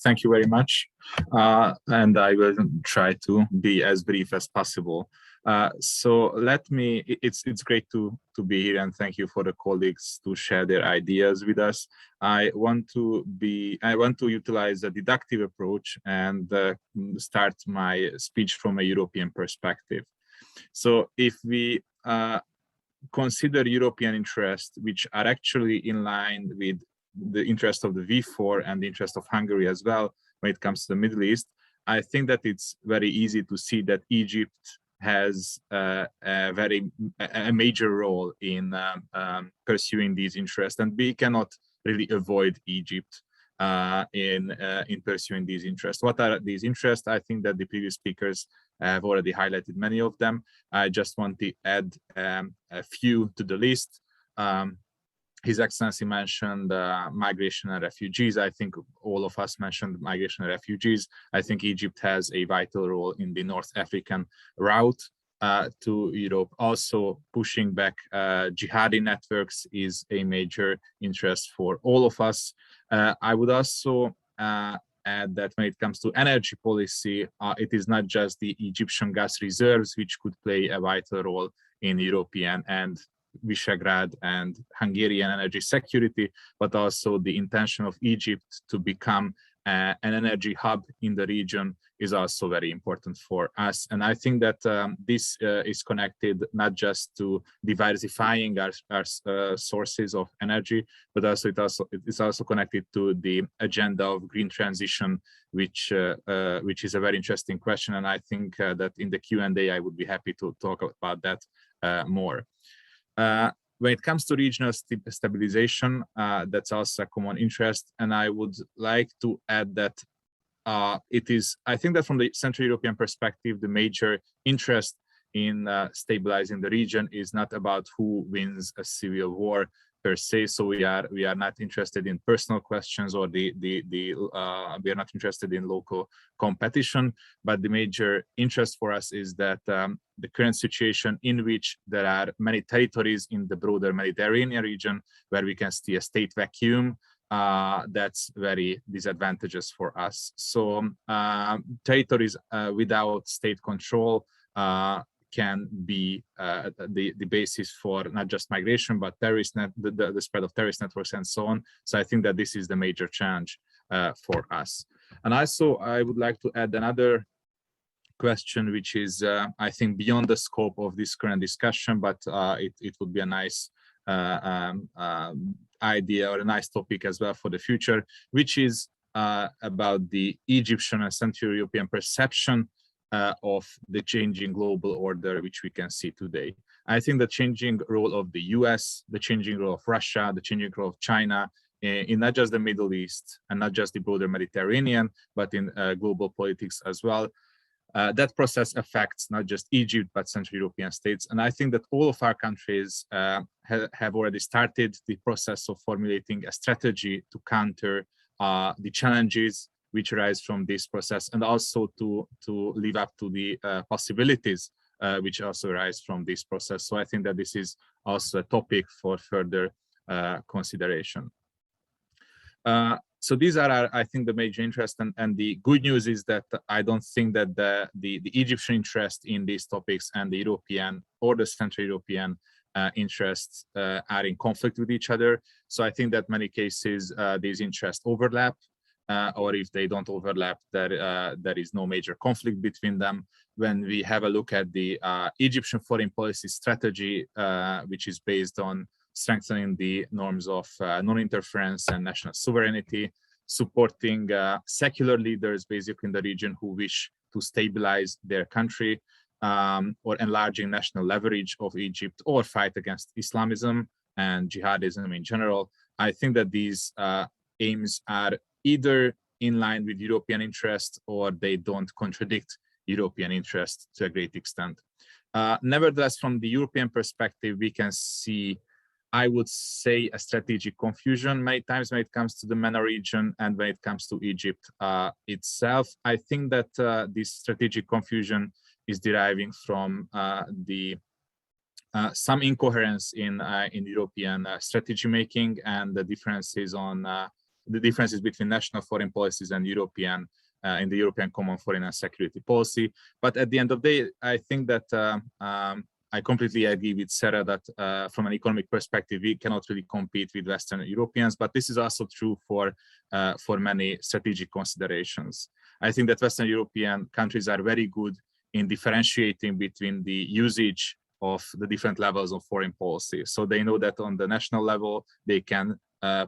Thank you very much, and I will try to be as brief as possible. So it's great to be here, and thank you for the colleagues to share their ideas with us. I want to utilize a deductive approach and start my speech from a European perspective. So if we consider European interests, which are actually in line with the interest of the V4 and the interest of Hungary as well when it comes to the Middle East, I think that it's very easy to see that Egypt has a major role in pursuing these interests, and we cannot really avoid Egypt in pursuing these interests. What are these interests? I think that the previous speakers have already highlighted many of them. I just want to add a few to the list. His Excellency mentioned migration and refugees. I think all of us mentioned migration and refugees. I think Egypt has a vital role in the North African route to Europe. Also, pushing back jihadi networks is a major interest for all of us. I would also add that when it comes to energy policy, it is not just the Egyptian gas reserves which could play a vital role in European and Visegrad and Hungarian energy security, but also the intention of Egypt to become an energy hub in the region is also very important for us. And I think that this is connected not just to diversifying our sources of energy, but also it's also connected to the agenda of green transition, which is a very interesting question. And I think that in the Q&A, I would be happy to talk about that more. When it comes to regional stabilization, that's also a common interest. And I would like to add that I think that from the Central European perspective, the major interest in stabilizing the region is not about who wins a civil war per se. So we are not interested in personal questions, or we are not interested in local competition, but the major interest for us is that the current situation in which there are many territories in the broader Mediterranean region where we can see a state vacuum, that's very disadvantageous for us. So territories without state control can be the basis for not just migration, but the spread of terrorist networks and so on. So I think that this is the major challenge for us. And also, I would like to add another question, which is, I think, beyond the scope of this current discussion, but it would be a nice idea or a nice topic as well for the future, which is about the Egyptian and Central European perception of the changing global order, which we can see today. I think the changing role of the US, the changing role of Russia, the changing role of China in not just the Middle East and not just the broader Mediterranean, but in global politics as well. That process affects not just Egypt, but Central European states. And I think that all of our countries have already started the process of formulating a strategy to counter the challenges which arise from this process, and also to live up to the possibilities which also arise from this process. So I think that this is also a topic for further consideration. So these are, I think, the major interest, and the good news is that I don't think that the Egyptian interest in these topics and the European or the Central European interests are in conflict with each other. So I think that many cases these interests overlap, or if they don't overlap, there is no major conflict between them. When we have a look at the Egyptian foreign policy strategy, which is based on strengthening the norms of non-interference and national sovereignty, supporting secular leaders basically in the region who wish to stabilize their country, or enlarging national leverage of Egypt, or fight against Islamism and jihadism in general. I think that these aims are either in line with European interests or they don't contradict European interests to a great extent. Nevertheless, from the European perspective, we can see, I would say, a strategic confusion many times when it comes to the MENA region and when it comes to Egypt itself. I think that this strategic confusion is deriving from some incoherence in European strategy making, and the differences between national foreign policies and European in the European Common Foreign and Security Policy. But at the end of the day, I think that I completely agree with Sara that from an economic perspective, we cannot really compete with Western Europeans, but this is also true for many strategic considerations. I think that Western European countries are very good in differentiating between the usage of the different levels of foreign policy. So they know that on the national level, they can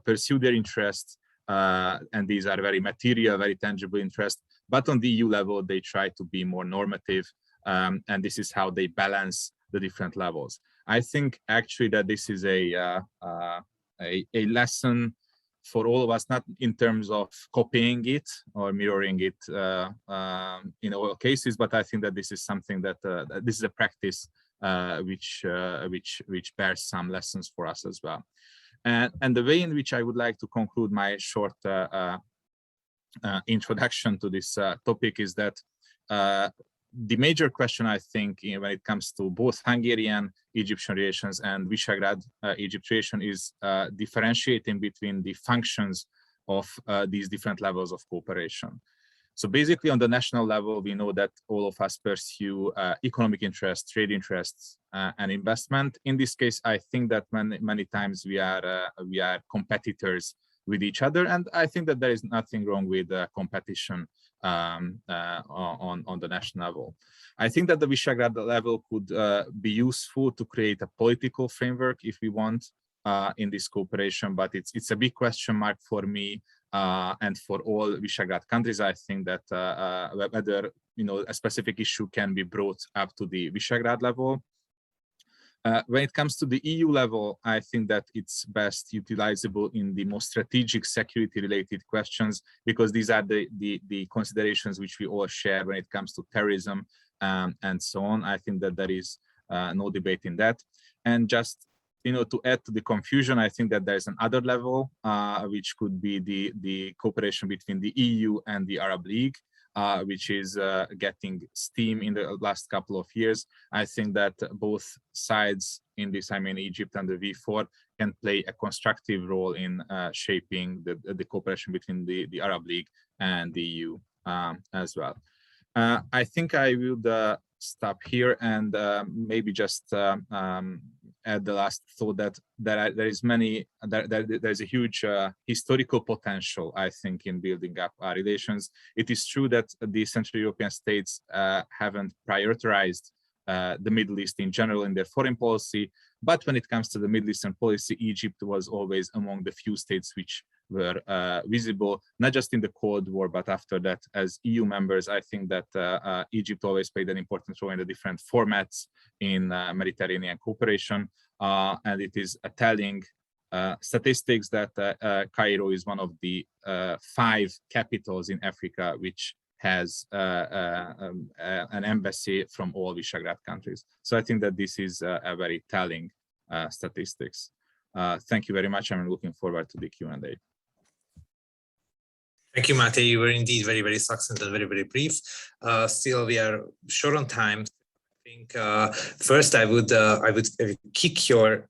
pursue their interests, and these are very material, very tangible interests. But on the EU level, they try to be more normative, and this is how they balance the different levels. I think actually that this is a lesson for all of us, not in terms of copying it or mirroring it in all cases, but I think that this is something that this is a practice which bears some lessons for us as well. And the way in which I would like to conclude my short introduction to this topic is that the major question, I think, when it comes to both Hungarian-Egyptian relations and Visegrad-Egypt relation is differentiating between the functions of these different levels of cooperation. So basically, on the national level, we know that all of us pursue economic interests, trade interests, and investment. In this case, I think that many times we are competitors with each other, and I think that there is nothing wrong with competition on the national level. I think that the Visegrad level could be useful to create a political framework if we want in this cooperation, but it's a big question mark for me and for all Visegrad countries. I think that whether a specific issue can be brought up to the Visegrad level. When it comes to the EU level, I think that it's best utilizable in the most strategic security-related questions, because these are the considerations which we all share when it comes to terrorism and so on. I think that there is no debate in that. And just to add to the confusion, I think that there's another level which could be the cooperation between the EU and the Arab League, which is getting steam in the last couple of years. I think that both sides in this, I mean Egypt and the V4, can play a constructive role in shaping the cooperation between the Arab League and the EU as well. I think I would stop here and maybe just add the last thought that there's a huge historical potential, I think, in building up our relations. It is true that the Central European states haven't prioritized the Middle East in general in their foreign policy. But when it comes to the Middle Eastern policy, Egypt was always among the few states which were visible, not just in the Cold War, but after that, as EU members. I think that Egypt always played an important role in the different formats in Mediterranean cooperation. And it is a telling statistics that Cairo is one of the 5 capitals in Africa which has an embassy from all Visegrad countries. So I think that this is a very telling statistics. Thank you very much. I'm looking forward to the Q&A. Thank you, Máté. You were indeed very, very succinct and very, very brief. Still, we are short on time. I think first I would kick your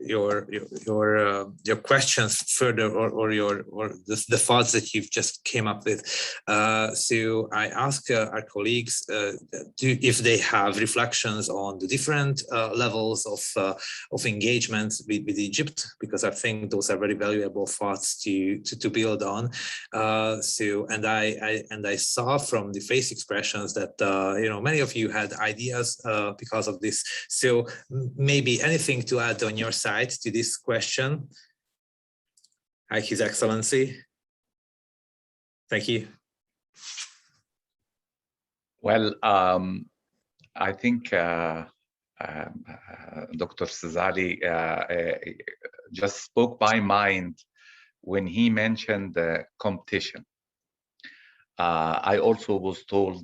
questions further, or the thoughts that you've just came up with. So I ask our colleagues if they have reflections on the different levels of engagement with Egypt, because I think those are very valuable thoughts to build on. And I saw from the face expressions that many of you had ideas because of this. So maybe anything to add on your side to this question? Hi, His Excellency. Thank you. Well, I think Dr. Szalai just spoke my mind when he mentioned the competition. I also was told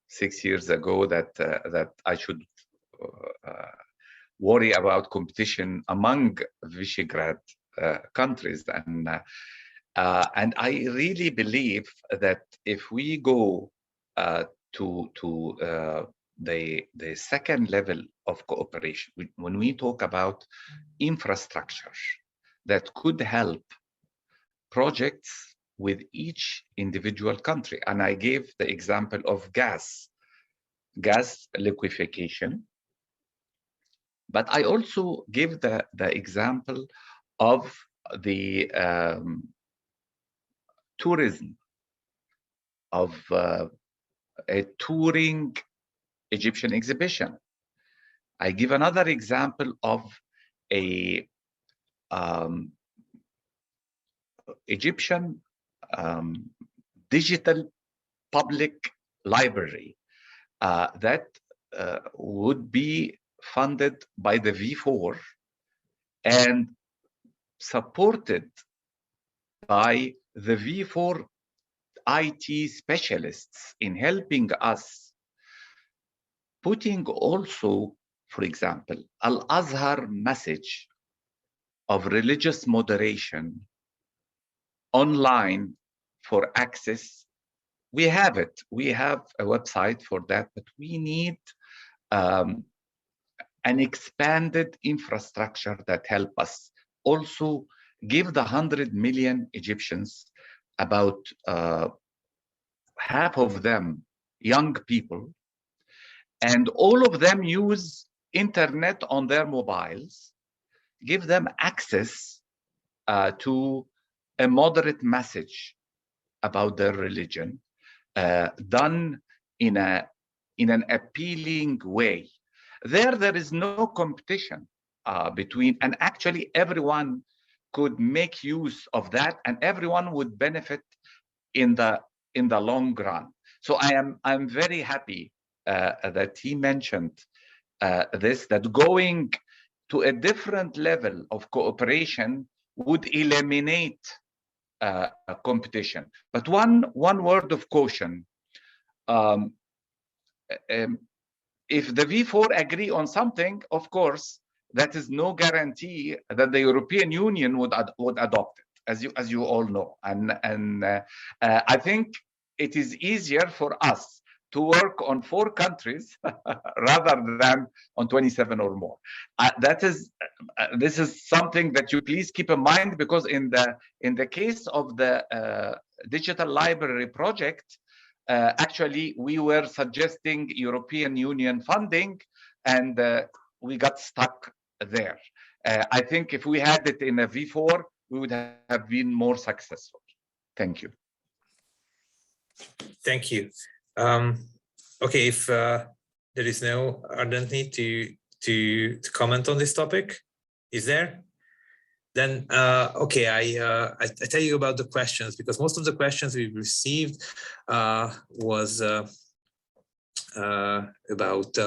6 years ago that I should worry about competition among Visegrad countries, and I really believe that if we go to the second level of cooperation, when we talk about infrastructure that could help projects with each individual country, and I gave the example of gas liquefaction, but I also give the example of the tourism, of a touring Egyptian exhibition. I give another example of a Egyptian digital public library that would be funded by the V4 and supported by the V4 IT specialists in helping us, putting also, for example, Al-Azhar message of religious moderation online for access. We have it. We have a website for that, but we need an expanded infrastructure that help us also give the 100 million Egyptians, about half of them young people, and all of them use internet on their mobiles, give them access to a moderate message about their religion, done in an appealing way. There is no competition between, and actually everyone could make use of that, and everyone would benefit in the long run. So I'm very happy that he mentioned this, that going to a different level of cooperation would eliminate competition. But one word of caution: if the V4 agree on something, of course, that is no guarantee that the European Union would adopt it, as you all know. And I think it is easier for us to work on 4 countries rather than on 27 or more. This is something that you please keep in mind, because in the case of the digital library project, actually we were suggesting European Union funding, and we got stuck there. I think if we had it in a V4, we would have been more successful. Thank you. Thank you. Okay, if there is no urgent need to comment on this topic? Is there? Then, okay, I tell you about the questions, because most of the questions we received was about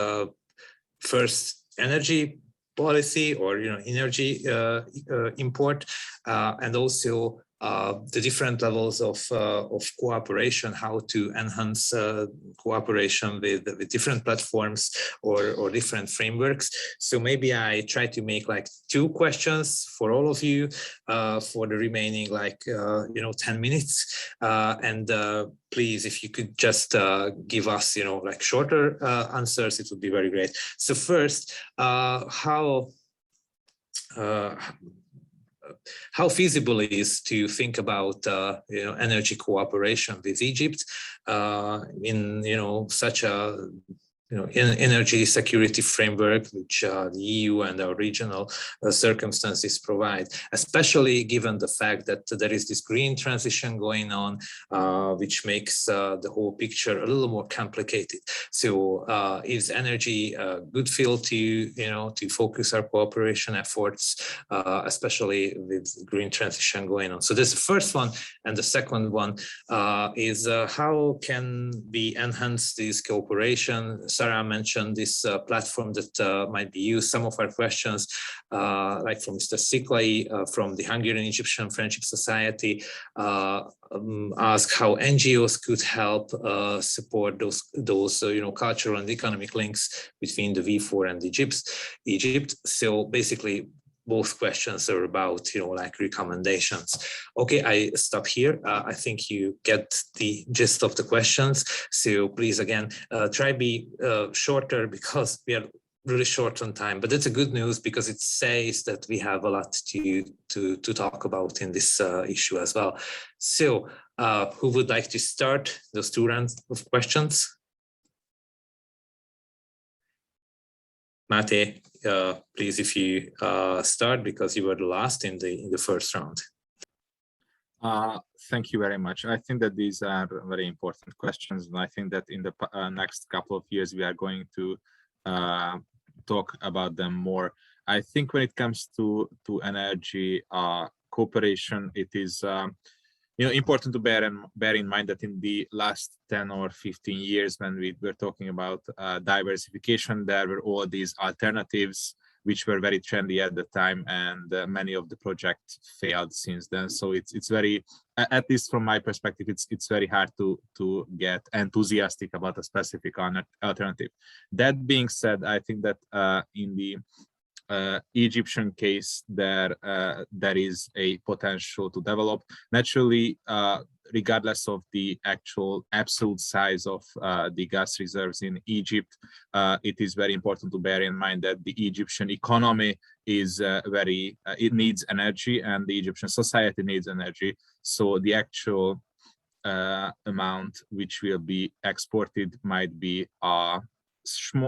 first energy policy, or energy import, and also the different levels of cooperation, how to enhance cooperation with different platforms or different frameworks. So maybe I try to make like 2 questions for all of you for the remaining 10 minutes. And please, if you could just give us like shorter answers, it would be very great. So first, how feasible it is to think about energy cooperation with Egypt in such a energy security framework which the EU and our regional circumstances provide, especially given the fact that there is this green transition going on, which makes the whole picture a little more complicated. So is energy a good field to focus our cooperation efforts, especially with green transition going on? So this is the first one. And the second one is how can we enhance this cooperation? Sara mentioned this platform that might be used. Some of our questions, like from Mr. Szalai from the Hungarian-Egyptian Friendship Society, ask how NGOs could help support those cultural and economic links between the V4 and Egypt. So basically, both questions are about, like recommendations. Okay, I stop here. I think you get the gist of the questions. So please, again, try be shorter, because we are really short on time. But that's a good news, because it says that we have a lot to talk about in this issue as well. So who would like to start those 2 rounds of questions? Máté, please, if you start, because you were the last in the first round. Thank you very much. I think that these are very important questions, and I think that in the next couple of years we are going to talk about them more. I think when it comes to energy cooperation, it is important to bear in mind that in the last 10 or 15 years, when we were talking about diversification, there were all these alternatives which were very trendy at the time, and many of the projects failed since then. So it's very, at least from my perspective, it's very hard to get enthusiastic about a specific alternative. That being said, I think that in the Egyptian case, there is a potential to develop. Naturally, regardless of the actual absolute size of the gas reserves in Egypt, it is very important to bear in mind that the Egyptian economy is it needs energy, and the Egyptian society needs energy. So the actual amount which will be exported might be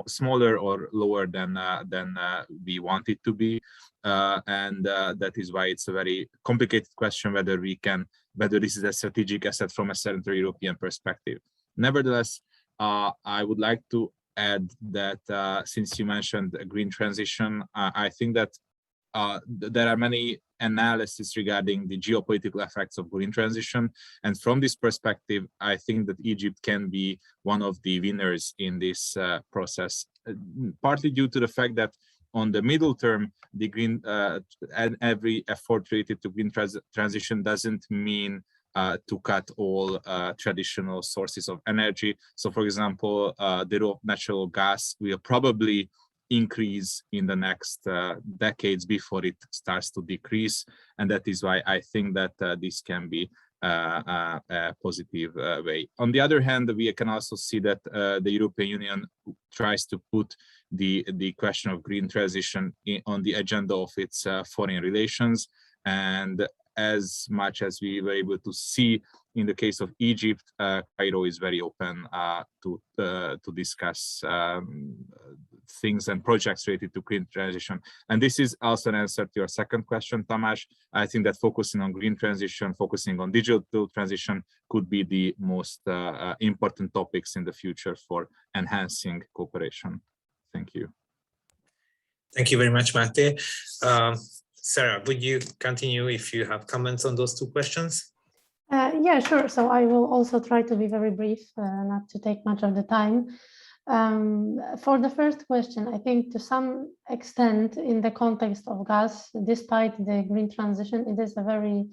smaller or lower than we want it to be, and that is why it's a very complicated question whether this is a strategic asset from a Central European perspective. Nevertheless, I would like to add that since you mentioned a green transition, I think that there are many analyses regarding the geopolitical effects of green transition, and from this perspective, I think that Egypt can be one of the winners in this process, partly due to the fact that on the middle term, the green and every effort related to green transition doesn't mean to cut all traditional sources of energy. So, for example, the role of natural gas will probably increase in the next decades before it starts to decrease, and that is why I think that this can be a positive way. On the other hand, we can also see that the European Union tries to put the question of green transition on the agenda of its foreign relations, and as much as we were able to see in the case of Egypt, Cairo is very open to discuss things and projects related to green transition. And this is also an answer to your second question, Tamás. I think that focusing on green transition, focusing on digital transition could be the most important topics in the future for enhancing cooperation. Thank you. Thank you very much, Máté. Sarah, would you continue if you have comments on those two questions? Yeah, sure. So I will also try to be very brief, not to take much of the time. For the first question, I think to some extent in the context of gas, despite the green transition, it is a very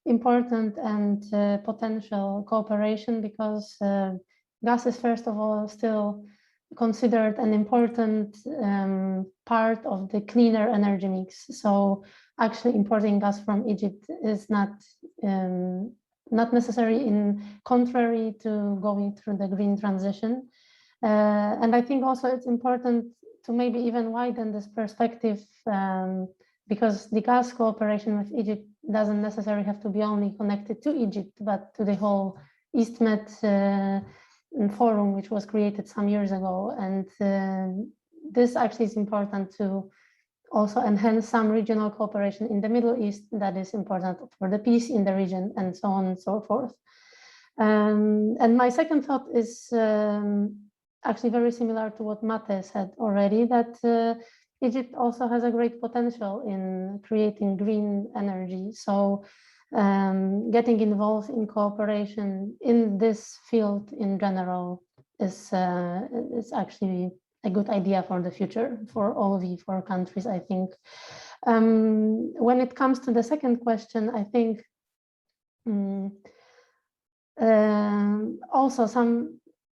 important and potential cooperation, because gas is first of all still considered an important part of the cleaner energy mix. So actually importing gas from Egypt is not necessary, in contrary to going through the green transition. And I think also it's important to maybe even widen this perspective, because the gas cooperation with Egypt doesn't necessarily have to be only connected to Egypt, but to the whole EastMed forum, which was created some years ago. And this actually is important to also enhance some regional cooperation in the Middle East that is important for the peace in the region, and so on and so forth. And my second thought is actually very similar to what Máté said already, that Egypt also has a great potential in creating green energy. So getting involved in cooperation in this field in general is actually a good idea for the future for all the four countries, I think. When it comes to the second question, I think also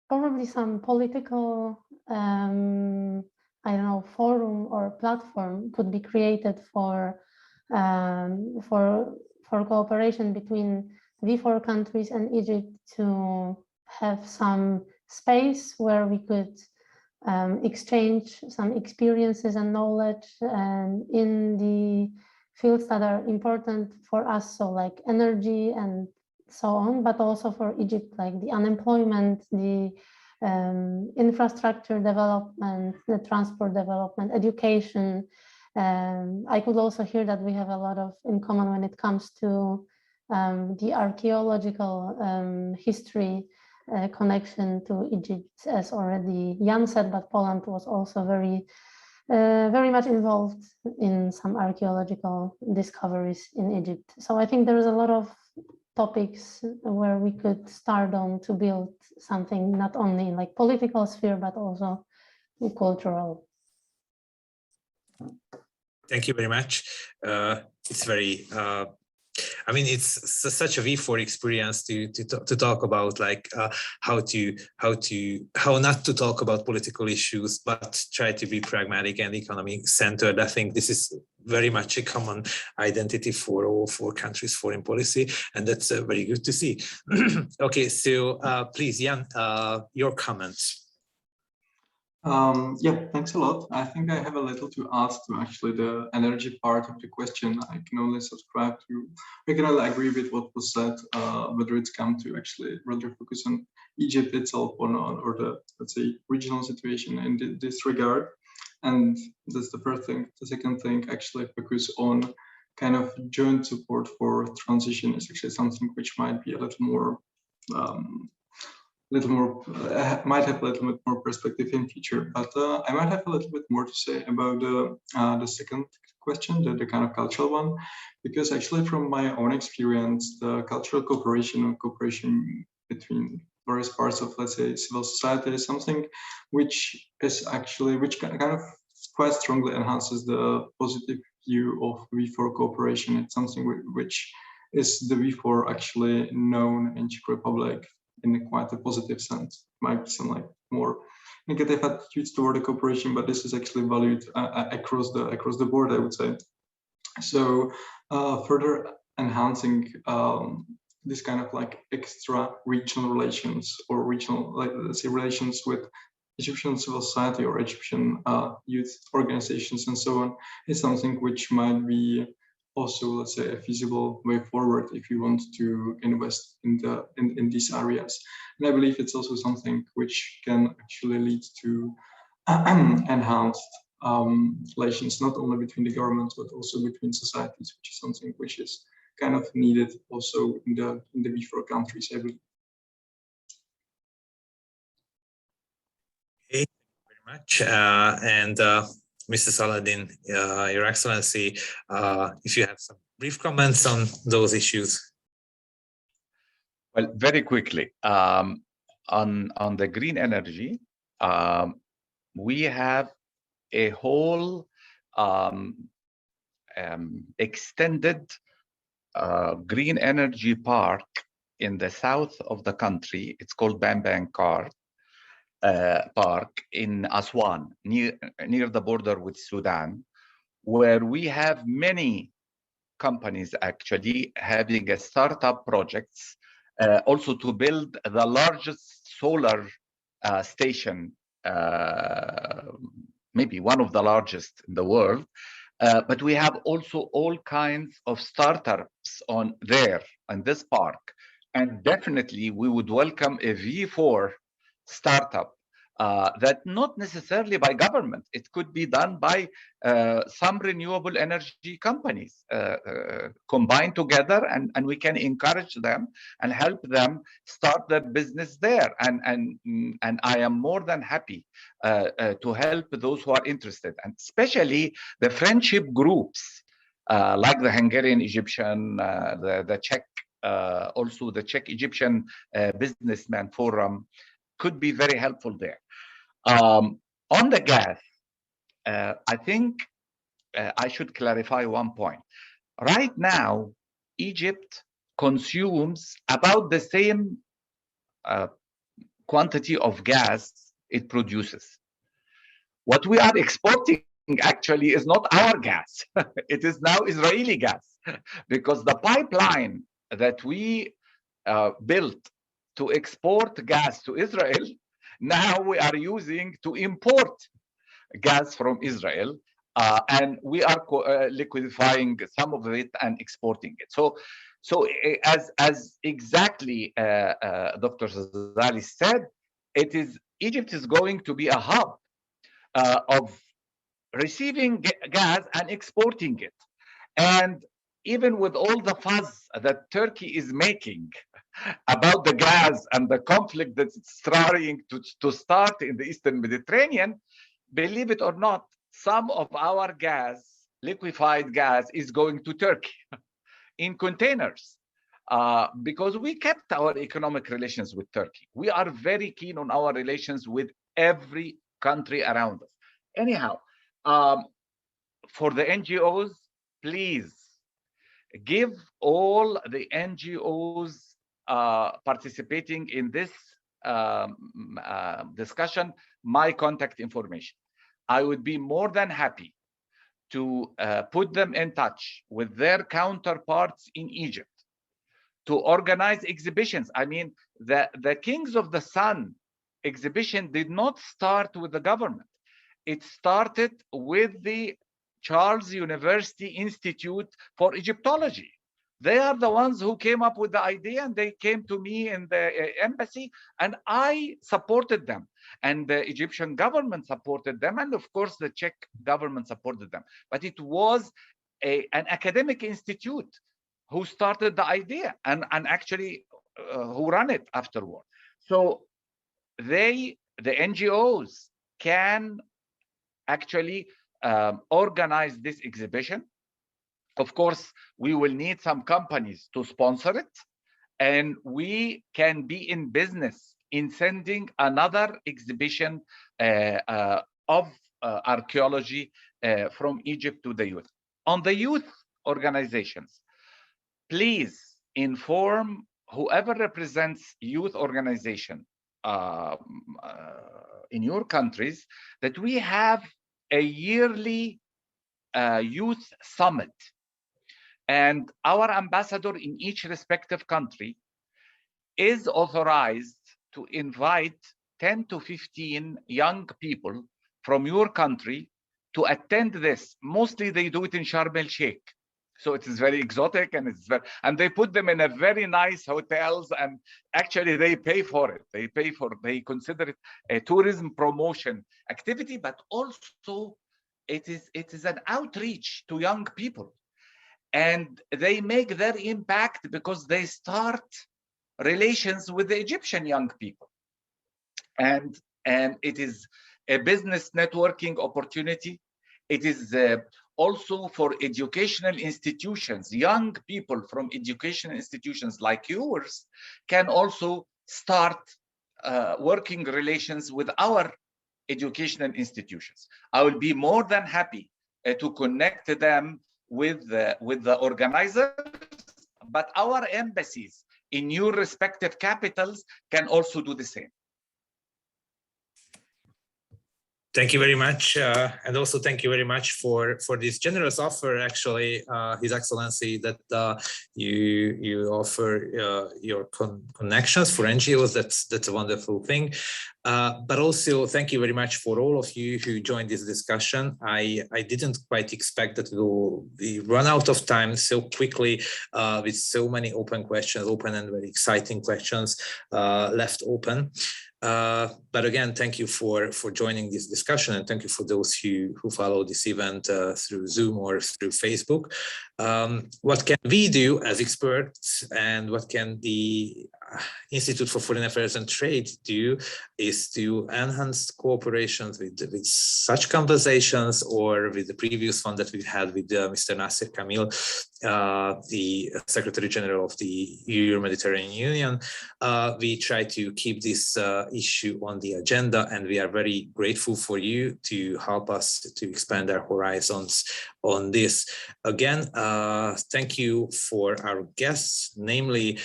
probably some political I don't know, forum or platform could be created for cooperation between the four countries and Egypt, to have some space where we could exchange some experiences and knowledge in the fields that are important for us, so like energy and so on, but also for Egypt, like the unemployment, the infrastructure development, the transport development, education. I could also hear that we have a lot in common when it comes to the archaeological history connection to Egypt, as already Jan said, but Poland was also very much involved in some archaeological discoveries in Egypt. So I think there is a lot of topics where we could start on to build something not only in like political sphere, but also cultural. Thank you very much. It's very, I mean, it's such a V4 experience to talk about, like how not to talk about political issues, but try to be pragmatic and economic centered. I think this is very much a common identity for all four countries' foreign policy, and that's very good to see. Okay, so please, Jan, your comments. Yeah, thanks a lot. I think I have a little to add to actually the energy part of the question. I can only subscribe to, I can only agree with what was said, whether it's come to actually rather focus on Egypt itself or not, or the, let's say, regional situation in this regard. And that's the first thing. The second thing, actually focus on kind of joint support for transition is actually something which might be a little more, might have a little bit more perspective in future, but I might have a little bit more to say about the second question, the kind of cultural one, because actually from my own experience, the cultural cooperation or cooperation between various parts of, let's say, civil society is something which is actually, which kind of quite strongly enhances the positive view of V4 cooperation. It's something which is the V4 actually known in Czech Republic in quite a positive sense. Might sound like more negative attitudes toward the cooperation, but this is actually valued across the board, I would say. So further enhancing this kind of like extra regional relations or regional, like, let's say, relations with Egyptian civil society or Egyptian youth organizations and so on is something which might be also, let's say, a feasible way forward if you want to invest in these areas. And I believe it's also something which can actually lead to enhanced relations, not only between the governments but also between societies, which is something which is kind of needed also in the V4 countries, I believe. Okay, thank you very much. And Mr. Salaheldin, Your Excellency, if you have some brief comments on those issues. Well, very quickly, on the green energy, we have a whole extended green energy park in the south of the country. It's called Bambang Park in Aswan, near the border with Sudan, where we have many companies actually having a startup projects, also to build the largest solar station, maybe one of the largest in the world. But we have also all kinds of startups on this park. And definitely we would welcome a V4 startup that not necessarily by government. It could be done by some renewable energy companies combined together, and we can encourage them and help them start their business there. And I am more than happy to help those who are interested, and especially the friendship groups like the Hungarian Egyptian, the Czech, also the Czech Egyptian Businessman Forum could be very helpful there. On the gas, I think I should clarify one point. Right now, Egypt consumes about the same quantity of gas it produces. What we are exporting actually is not our gas. It is now Israeli gas, because the pipeline that we built to export gas to Israel, now we are using to import gas from Israel, and we are liquefying some of it and exporting it. So as exactly Dr. Szalai said, Egypt is going to be a hub of receiving gas and exporting it. And even with all the fuss that Turkey is making about the gas and the conflict that's trying to start in the Eastern Mediterranean, believe it or not, some of our gas, liquefied gas, is going to Turkey in containers, because we kept our economic relations with Turkey. We are very keen on our relations with every country around us. Anyhow, for the NGOs, please give all the NGOs participating in this discussion my contact information. I would be more than happy to put them in touch with their counterparts in Egypt to organize exhibitions. I mean, the Kings of the Sun exhibition did not start with the government. It started with the Charles University Institute for Egyptology. They are the ones who came up with the idea, and they came to me in the embassy, and I supported them. And the Egyptian government supported them, and of course the Czech government supported them. But it was an academic institute who started the idea and actually who ran it afterward. So the NGOs can actually organize this exhibition. Of course, we will need some companies to sponsor it, and we can be in business in sending another exhibition of archaeology from Egypt to the youth. On the youth organizations, please inform whoever represents youth organization in your countries that we have a yearly youth summit. And our ambassador in each respective country is authorized to invite 10 to 15 young people from your country to attend this. Mostly they do it in Sharm el Sheikh. So it is very exotic, and and they put them in a very nice hotels, and actually they pay for it. They consider it a tourism promotion activity, but also it is an outreach to young people, and they make their impact because they start relations with the Egyptian young people, and it is a business networking opportunity. It is also for educational institutions. Young people from educational institutions like yours can also start working relations with our educational institutions. I will be more than happy to connect them with the organizers, but our embassies in your respective capitals can also do the same. Thank you very much, and also thank you very much for this generous offer. Actually, His Excellency, that you offer your connections for NGOs. That's a wonderful thing. But also thank you very much for all of you who joined this discussion. I didn't quite expect that we run out of time so quickly with so many open questions, open and very exciting questions left open. But again, thank you for joining this discussion, and thank you for those who follow this event through Zoom or through Facebook. What can we do as experts, and what can the Institute for Foreign Affairs and Trade do, is to enhance cooperation with such conversations, or with the previous one that we had with Mr. Nasser Kamil, the Secretary General of the Euro-Mediterranean Union. We try to keep this issue on the agenda, and we are very grateful for you to help us to expand our horizons on this. Again, thank you for our guests, namely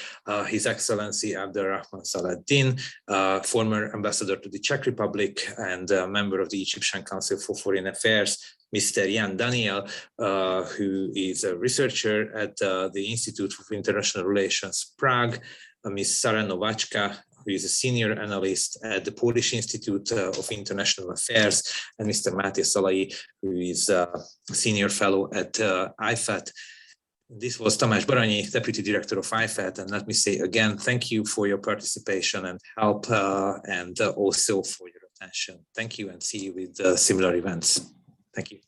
His Excellency Abderahman Salaheldin, former ambassador to the Czech Republic and member of the Egyptian Council for Foreign Affairs, Mr. Jan Daniel, who is a researcher at the Institute for International Relations, Prague, Ms. Sara Nowacka, who is a senior analyst at the Polish Institute of International Affairs, and Mr. Máté Szalai, who is a senior fellow at IFAT. This was Tamás Baranyi, Deputy Director of IFAT, and let me say again, thank you for your participation and help, and also for your attention. Thank you, and see you with similar events. Thank you.